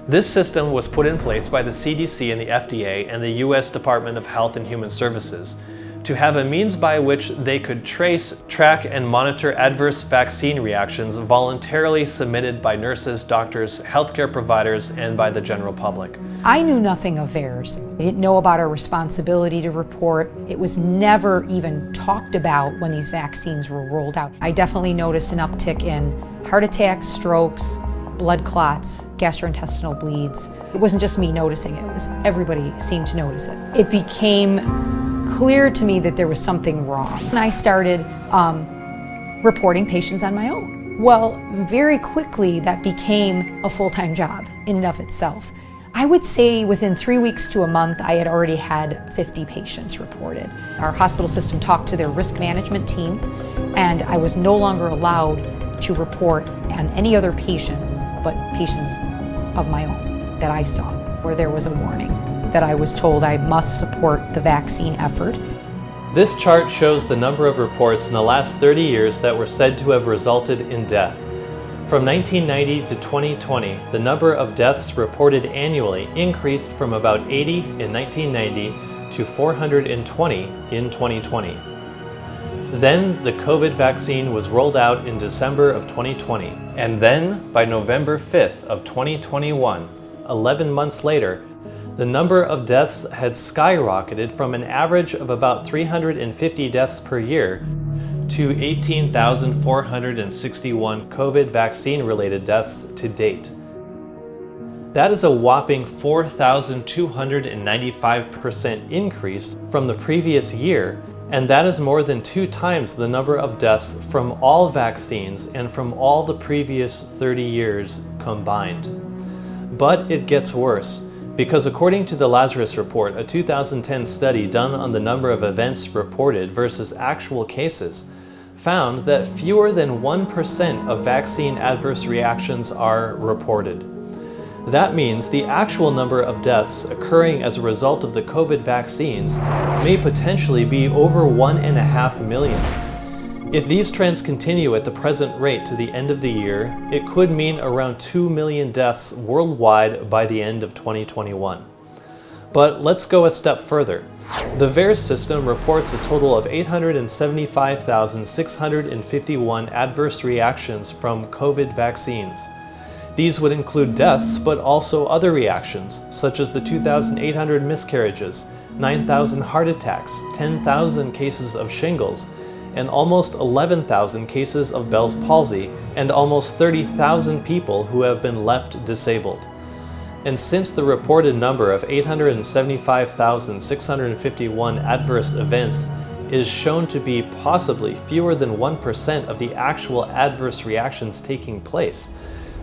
This system was put in place by the CDC and the FDA and the U.S. Department of Health and Human Services to have a means by which they could trace, track, and monitor adverse vaccine reactions voluntarily submitted by nurses, doctors, healthcare providers, and by the general public. I knew nothing of VAERS. I didn't know about our responsibility to report. It was never even talked about when these vaccines were rolled out. I definitely noticed an uptick in heart attacks, strokes, blood clots, gastrointestinal bleeds. It wasn't just me noticing it, everybody seemed to notice it. It became clear to me that there was something wrong. And I started reporting patients on my own. Well, very quickly that became a full-time job in and of itself. I would say within 3 weeks to a month, I had already had 50 patients reported. Our hospital system talked to their risk management team, and I was no longer allowed to report on any other patient but patients of my own that I saw, where there was a warning that I was told I must support the vaccine effort. This chart shows the number of reports in the last 30 years that were said to have resulted in death. From 1990 to 2020, the number of deaths reported annually increased from about 80 in 1990 to 420 in 2020. Then the COVID vaccine was rolled out in December of 2020, and then by November 5th of 2021, 11 months later, the number of deaths had skyrocketed from an average of about 350 deaths per year to 18,461 COVID vaccine-related deaths to date. That is a whopping 4,295% increase from the previous year, and that is more than 2 times the number of deaths from all vaccines and from all the previous 30 years combined. But it gets worse, because according to the Lazarus Report, a 2010 study done on the number of events reported versus actual cases, found that fewer than 1% of vaccine adverse reactions are reported. That means the actual number of deaths occurring as a result of the COVID vaccines may potentially be over 1.5 million. If these trends continue at the present rate to the end of the year, it could mean around 2 million deaths worldwide by the end of 2021. But let's go a step further. The VAERS system reports a total of 875,651 adverse reactions from COVID vaccines. These would include deaths, but also other reactions, such as the 2,800 miscarriages, 9,000 heart attacks, 10,000 cases of shingles, and almost 11,000 cases of Bell's palsy, and almost 30,000 people who have been left disabled. And since the reported number of 875,651 adverse events is shown to be possibly fewer than 1% of the actual adverse reactions taking place,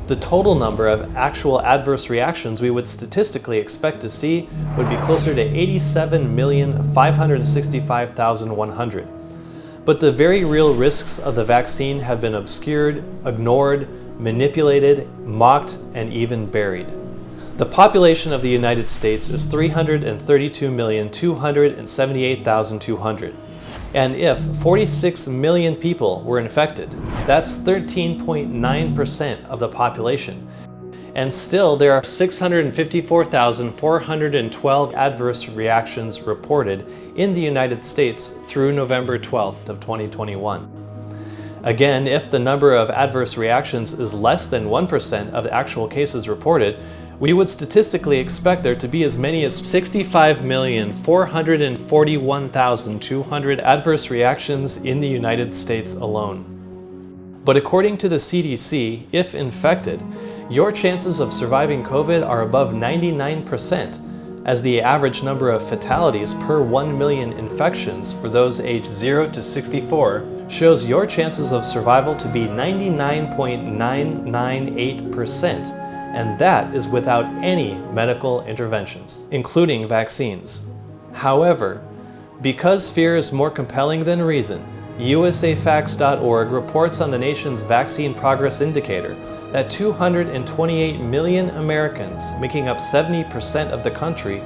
the total number of actual adverse reactions we would statistically expect to see would be closer to 87,565,100. But the very real risks of the vaccine have been obscured, ignored, manipulated, mocked, and even buried. The population of the United States is 332,278,200. And if 46 million people were infected, that's 13.9% of the population. And still, there are 654,412 adverse reactions reported in the United States through November 12th of 2021. Again, if the number of adverse reactions is less than 1% of the actual cases reported, we would statistically expect there to be as many as 65,441,200 adverse reactions in the United States alone. But according to the CDC, if infected, your chances of surviving COVID are above 99%, as the average number of fatalities per 1 million infections for those aged 0 to 64 shows your chances of survival to be 99.998%. And that is without any medical interventions, including vaccines. However, because fear is more compelling than reason, USAFacts.org reports on the nation's vaccine progress indicator that 228 million Americans, making up 70% of the country,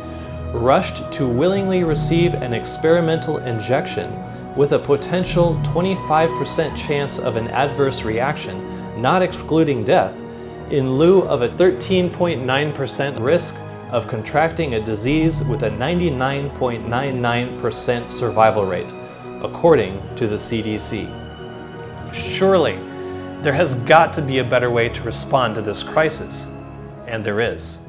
rushed to willingly receive an experimental injection with a potential 25% chance of an adverse reaction, not excluding death, in lieu of a 13.9% risk of contracting a disease with a 99.99% survival rate, according to the CDC. Surely, there has got to be a better way to respond to this crisis, and there is.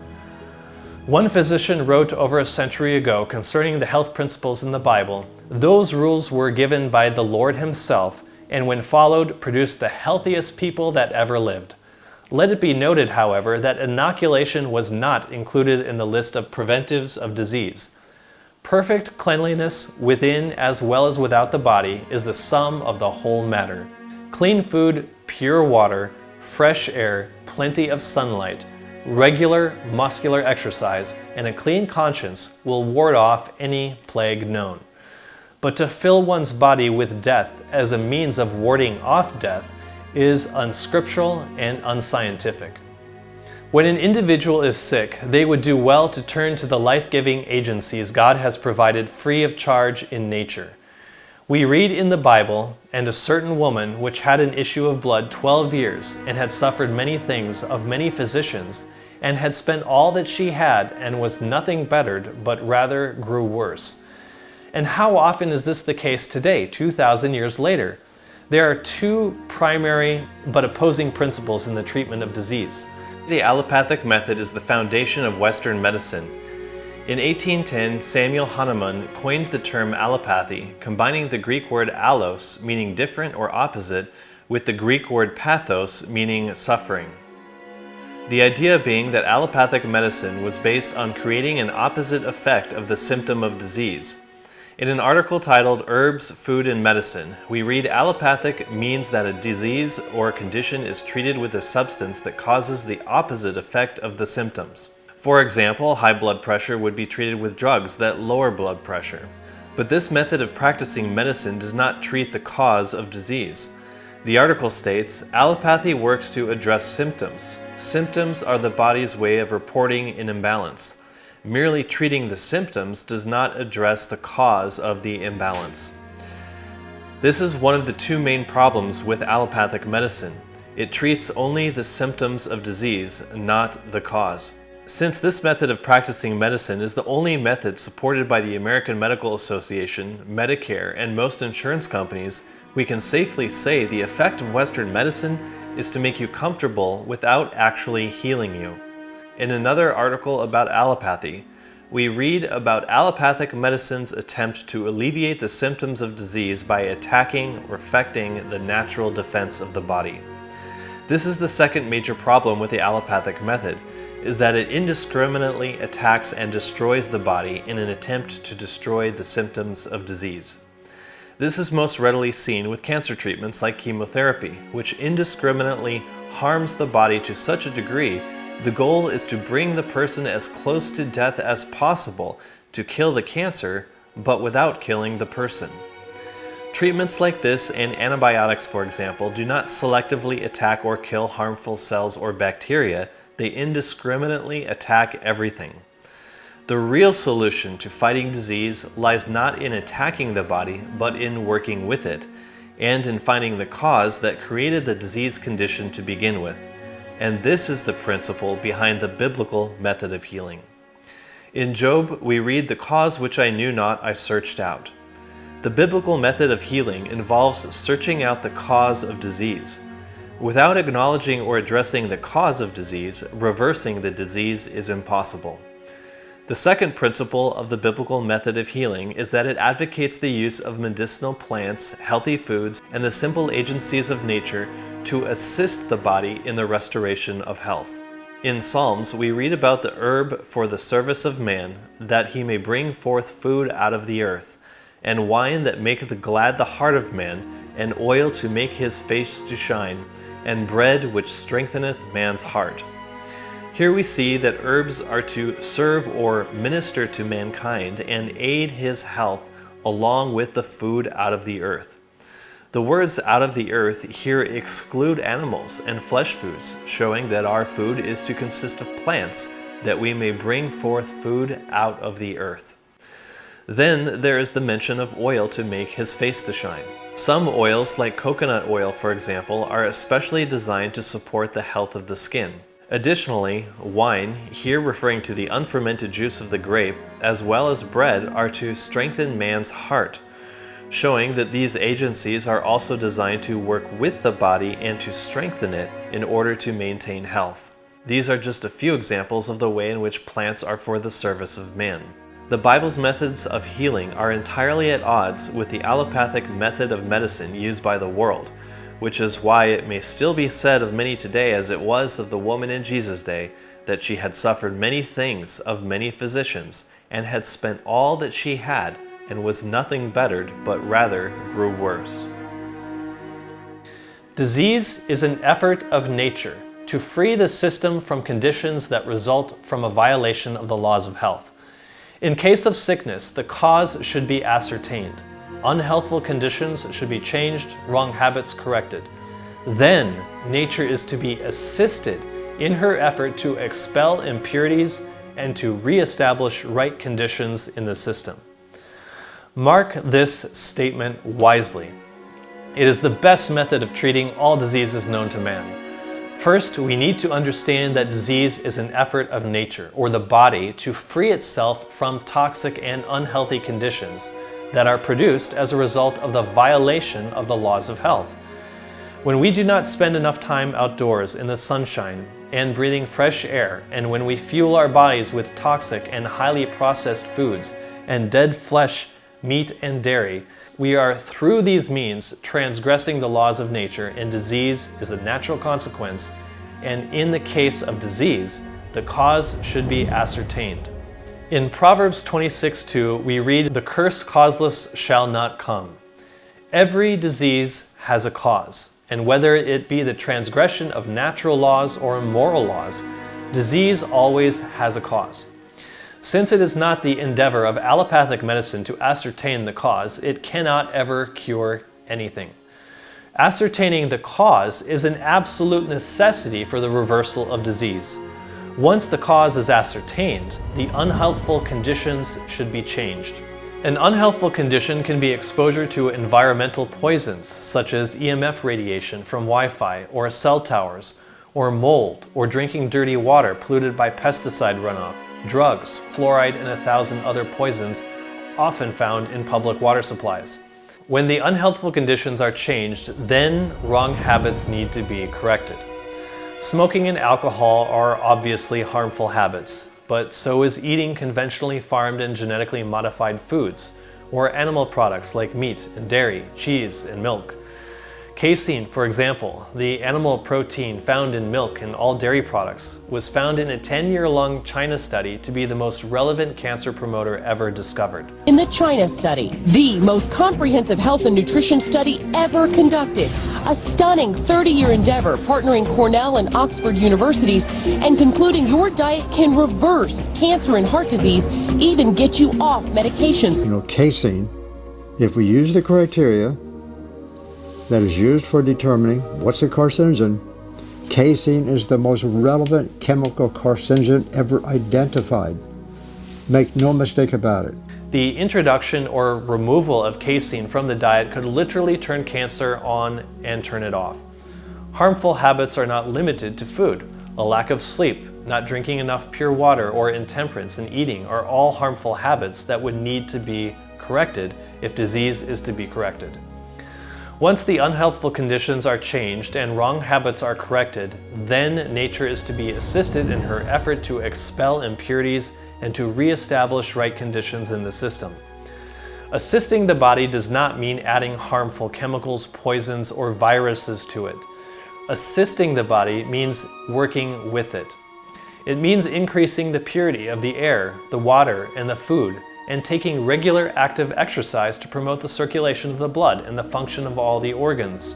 One physician wrote over a century ago concerning the health principles in the Bible, those rules were given by the Lord Himself, and when followed, produced the healthiest people that ever lived. Let it be noted, however, that inoculation was not included in the list of preventives of disease. Perfect cleanliness within as well as without the body is the sum of the whole matter. Clean food, pure water, fresh air, plenty of sunlight, regular muscular exercise, and a clean conscience will ward off any plague known. But to fill one's body with death as a means of warding off death is unscriptural and unscientific. When an individual is sick, they would do well to turn to the life-giving agencies God has provided free of charge in nature. We read in the Bible, and a certain woman which had an issue of blood 12 years, and had suffered many things of many physicians, and had spent all that she had, and was nothing bettered, but rather grew worse. And how often is this the case today, 2,000 years later? There are two primary but opposing principles in the treatment of disease. The allopathic method is the foundation of Western medicine. In 1810, Samuel Hahnemann coined the term allopathy, combining the Greek word allos, meaning different or opposite, with the Greek word pathos, meaning suffering. The idea being that allopathic medicine was based on creating an opposite effect of the symptom of disease. In an article titled Herbs, Food, and Medicine, we read allopathic means that a disease or a condition is treated with a substance that causes the opposite effect of the symptoms. For example, high blood pressure would be treated with drugs that lower blood pressure. But this method of practicing medicine does not treat the cause of disease. The article states, allopathy works to address symptoms. Symptoms are the body's way of reporting an imbalance. Merely treating the symptoms does not address the cause of the imbalance. This is one of the two main problems with allopathic medicine. It treats only the symptoms of disease, not the cause. Since this method of practicing medicine is the only method supported by the American Medical Association, Medicare, and most insurance companies, we can safely say the effect of Western medicine is to make you comfortable without actually healing you. In another article about allopathy, we read about allopathic medicine's attempt to alleviate the symptoms of disease by attacking or affecting the natural defense of the body. This is the second major problem with the allopathic method, is that it indiscriminately attacks and destroys the body in an attempt to destroy the symptoms of disease. This is most readily seen with cancer treatments like chemotherapy, which indiscriminately harms the body to such a degree. The goal is to bring the person as close to death as possible to kill the cancer, but without killing the person. Treatments like this and antibiotics, for example, do not selectively attack or kill harmful cells or bacteria. They indiscriminately attack everything. The real solution to fighting disease lies not in attacking the body, but in working with it, and in finding the cause that created the disease condition to begin with. And this is the principle behind the biblical method of healing. In Job, we read, "The cause which I knew not, I searched out." The biblical method of healing involves searching out the cause of disease. Without acknowledging or addressing the cause of disease, reversing the disease is impossible. The second principle of the biblical method of healing is that it advocates the use of medicinal plants, healthy foods, and the simple agencies of nature to assist the body in the restoration of health. In Psalms, we read about the herb for the service of man, that he may bring forth food out of the earth, and wine that maketh glad the heart of man, and oil to make his face to shine, and bread which strengtheneth man's heart. Here we see that herbs are to serve or minister to mankind and aid his health along with the food out of the earth. The words "out of the earth" here exclude animals and flesh foods, showing that our food is to consist of plants, that we may bring forth food out of the earth. Then there is the mention of oil to make his face to shine. Some oils, like coconut oil for example, are especially designed to support the health of the skin. Additionally, wine, here referring to the unfermented juice of the grape, as well as bread, are to strengthen man's heart, showing that these agencies are also designed to work with the body and to strengthen it in order to maintain health. These are just a few examples of the way in which plants are for the service of man. The Bible's methods of healing are entirely at odds with the allopathic method of medicine used by the world, which is why it may still be said of many today, as it was of the woman in Jesus' day, that she had suffered many things of many physicians, and had spent all that she had, and was nothing bettered, but rather grew worse. Disease is an effort of nature to free the system from conditions that result from a violation of the laws of health. In case of sickness, the cause should be ascertained. Unhealthful conditions should be changed, wrong habits corrected. Then, nature is to be assisted in her effort to expel impurities and to reestablish right conditions in the system. Mark this statement wisely. It is the best method of treating all diseases known to man. First, we need to understand that disease is an effort of nature, or the body, to free itself from toxic and unhealthy conditions that are produced as a result of the violation of the laws of health. When we do not spend enough time outdoors in the sunshine, and breathing fresh air, and when we fuel our bodies with toxic and highly processed foods and dead flesh, meat, and dairy, we are through these means transgressing the laws of nature, and disease is the natural consequence, and in the case of disease, the cause should be ascertained. In Proverbs 26:2, we read, "The curse causeless shall not come." Every disease has a cause, and whether it be the transgression of natural laws or immoral laws, disease always has a cause. Since it is not the endeavor of allopathic medicine to ascertain the cause, it cannot ever cure anything. Ascertaining the cause is an absolute necessity for the reversal of disease. Once the cause is ascertained, the unhealthful conditions should be changed. An unhealthful condition can be exposure to environmental poisons, such as EMF radiation from Wi-Fi or cell towers, or mold, or drinking dirty water polluted by pesticide runoff, drugs, fluoride, and 1,000 other poisons often found in public water supplies. When the unhealthful conditions are changed, then wrong habits need to be corrected. Smoking and alcohol are obviously harmful habits, but so is eating conventionally farmed and genetically modified foods, or animal products like meat and dairy, cheese, and milk. Casein, for example, the animal protein found in milk and all dairy products, was found in a 10-year-long China study to be the most relevant cancer promoter ever discovered. In the China study, the most comprehensive health and nutrition study ever conducted, a stunning 30-year endeavor partnering Cornell and Oxford universities and concluding your diet can reverse cancer and heart disease, even get you off medications. You know, casein, if we use the criteria that is used for determining what's a carcinogen, casein is the most relevant chemical carcinogen ever identified. Make no mistake about it. The introduction or removal of casein from the diet could literally turn cancer on and turn it off. Harmful habits are not limited to food. A lack of sleep, not drinking enough pure water, or intemperance in eating are all harmful habits that would need to be corrected if disease is to be corrected. Once the unhealthful conditions are changed and wrong habits are corrected, then nature is to be assisted in her effort to expel impurities and to reestablish right conditions in the system. Assisting the body does not mean adding harmful chemicals, poisons, or viruses to it. Assisting the body means working with it. It means increasing the purity of the air, the water, and the food, and taking regular active exercise to promote the circulation of the blood and the function of all the organs.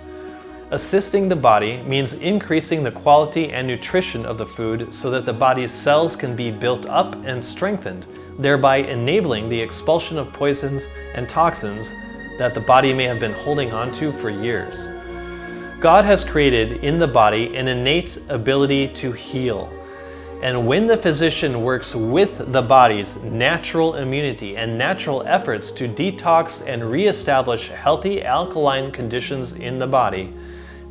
Assisting the body means increasing the quality and nutrition of the food so that the body's cells can be built up and strengthened, thereby enabling the expulsion of poisons and toxins that the body may have been holding on to for years. God has created in the body an innate ability to heal. And when the physician works with the body's natural immunity and natural efforts to detox and reestablish healthy alkaline conditions in the body,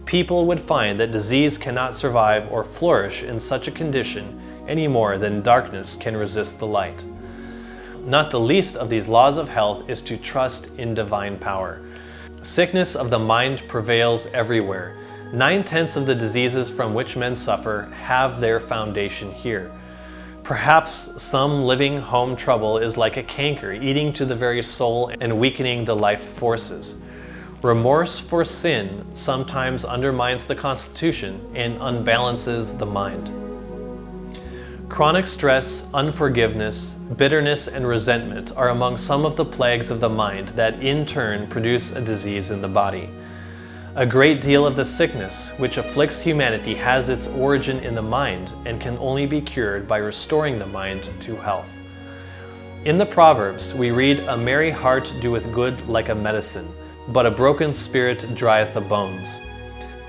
people would find that disease cannot survive or flourish in such a condition any more than darkness can resist the light. Not the least of these laws of health is to trust in divine power. Sickness of the mind prevails everywhere. 9/10 of the diseases from which men suffer have their foundation here. Perhaps some living home trouble is like a canker eating to the very soul and weakening the life forces. Remorse for sin sometimes undermines the constitution and unbalances the mind. Chronic stress, unforgiveness, bitterness, and resentment are among some of the plagues of the mind that in turn produce a disease in the body. A great deal of the sickness which afflicts humanity has its origin in the mind and can only be cured by restoring the mind to health. In the Proverbs, we read, "A merry heart doeth good like a medicine, but a broken spirit drieth the bones."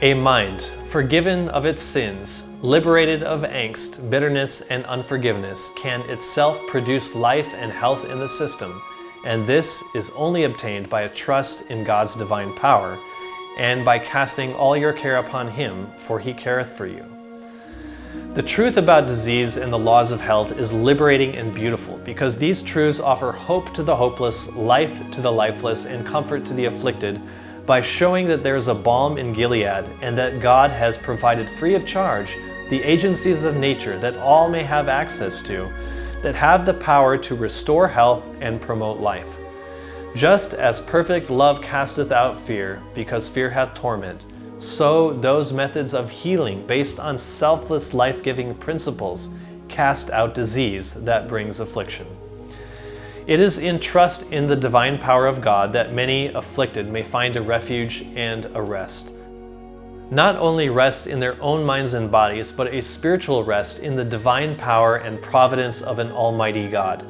A mind forgiven of its sins, liberated of angst, bitterness, and unforgiveness, can itself produce life and health in the system, and this is only obtained by a trust in God's divine power, and by casting all your care upon Him, for He careth for you. The truth about disease and the laws of health is liberating and beautiful, because these truths offer hope to the hopeless, life to the lifeless, and comfort to the afflicted, by showing that there is a balm in Gilead, and that God has provided free of charge the agencies of nature that all may have access to, that have the power to restore health and promote life. Just as perfect love casteth out fear, because fear hath torment, so those methods of healing based on selfless life-giving principles cast out disease that brings affliction. It is in trust in the divine power of God that many afflicted may find a refuge and a rest. Not only rest in their own minds and bodies, but a spiritual rest in the divine power and providence of an almighty God.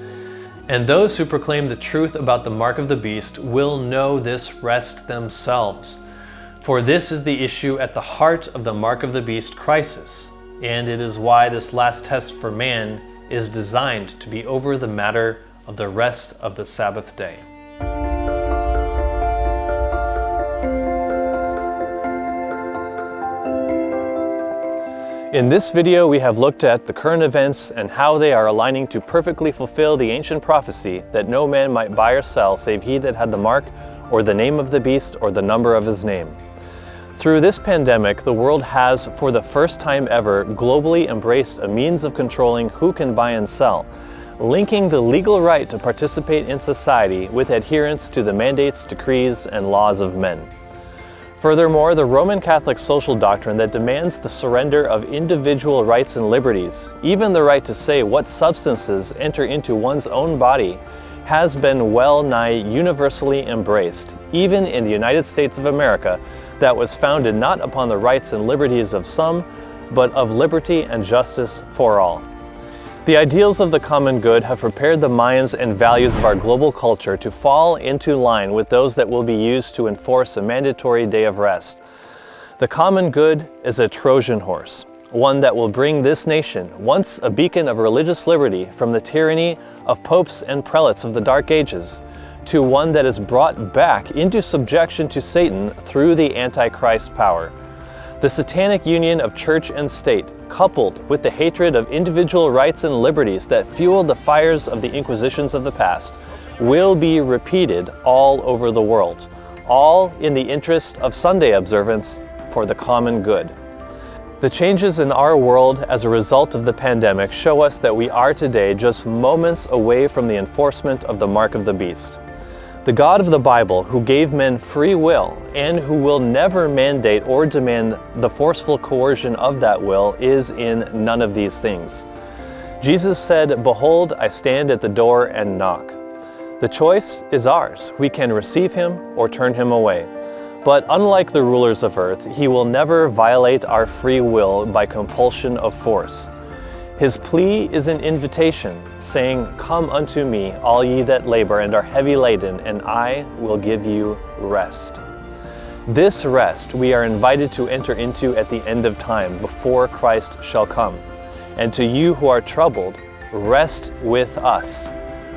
And those who proclaim the truth about the mark of the beast will know this rest themselves. For this is the issue at the heart of the mark of the beast crisis, and it is why this last test for man is designed to be over the matter of the rest of the Sabbath day. In this video, we have looked at the current events and how they are aligning to perfectly fulfill the ancient prophecy that no man might buy or sell save he that had the mark, or the name of the beast, or the number of his name. Through this pandemic, the world has, for the first time ever, globally embraced a means of controlling who can buy and sell, linking the legal right to participate in society with adherence to the mandates, decrees, and laws of men. Furthermore, the Roman Catholic social doctrine that demands the surrender of individual rights and liberties, even the right to say what substances enter into one's own body, has been well nigh universally embraced, even in the United States of America, that was founded not upon the rights and liberties of some, but of liberty and justice for all. The ideals of the common good have prepared the minds and values of our global culture to fall into line with those that will be used to enforce a mandatory day of rest. The common good is a Trojan horse, one that will bring this nation, once a beacon of religious liberty from the tyranny of popes and prelates of the Dark Ages, to one that is brought back into subjection to Satan through the Antichrist power. The satanic union of church and state, coupled with the hatred of individual rights and liberties that fueled the fires of the Inquisitions of the past, will be repeated all over the world, all in the interest of Sunday observance for the common good. The changes in our world as a result of the pandemic show us that we are today just moments away from the enforcement of the mark of the beast. The God of the Bible, who gave men free will and who will never mandate or demand the forceful coercion of that will, is in none of these things. Jesus said, "Behold, I stand at the door and knock." The choice is ours. We can receive him or turn him away. But unlike the rulers of earth, he will never violate our free will by compulsion of force. His plea is an invitation, saying, "Come unto me, all ye that labor and are heavy laden, and I will give you rest." This rest we are invited to enter into at the end of time, before Christ shall come. And to you who are troubled, rest with us,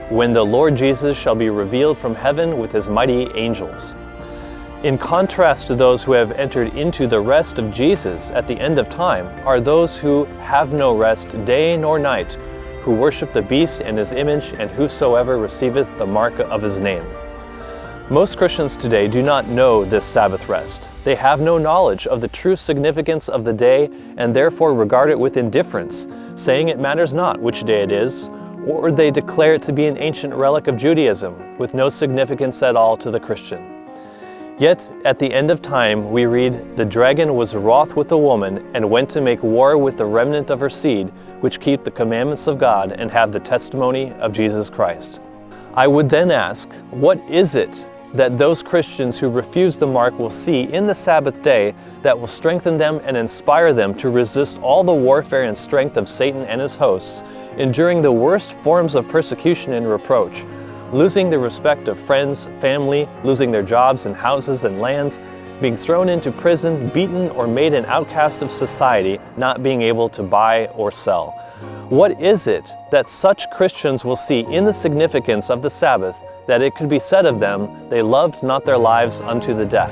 when the Lord Jesus shall be revealed from heaven with his mighty angels. In contrast to those who have entered into the rest of Jesus at the end of time are those who have no rest day nor night, who worship the beast and his image, and whosoever receiveth the mark of his name. Most Christians today do not know this Sabbath rest. They have no knowledge of the true significance of the day and therefore regard it with indifference, saying it matters not which day it is, or they declare it to be an ancient relic of Judaism with no significance at all to the Christian. Yet, at the end of time, we read, "The dragon was wroth with the woman, and went to make war with the remnant of her seed, which keep the commandments of God and have the testimony of Jesus Christ." I would then ask, what is it that those Christians who refuse the mark will see in the Sabbath day that will strengthen them and inspire them to resist all the warfare and strength of Satan and his hosts, enduring the worst forms of persecution and reproach, losing the respect of friends, family, losing their jobs and houses and lands, being thrown into prison, beaten, or made an outcast of society, not being able to buy or sell? What is it that such Christians will see in the significance of the Sabbath that it could be said of them, "They loved not their lives unto the death"?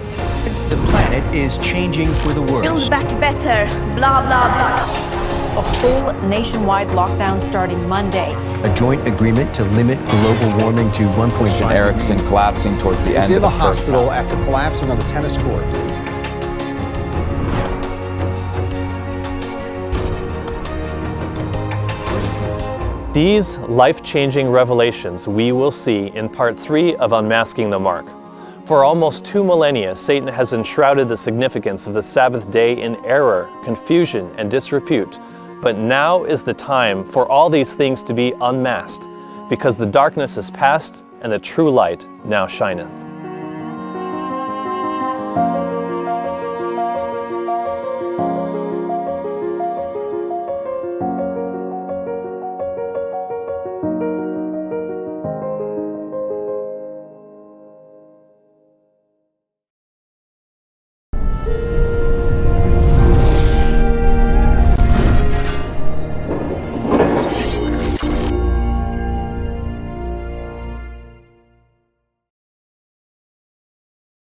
The planet is changing for the worse. Build back better, blah, blah, blah. A full nationwide lockdown starting Monday. A joint agreement to limit global warming to 1.5 Erickson collapsing towards the end of the hospital after collapsing on the tennis court. These life-changing revelations we will see in part 3 of Unmasking the Mark. For almost 2 millennia, Satan has enshrouded the significance of the Sabbath day in error, confusion, and disrepute. But now is the time for all these things to be unmasked, because the darkness is past and the true light now shineth.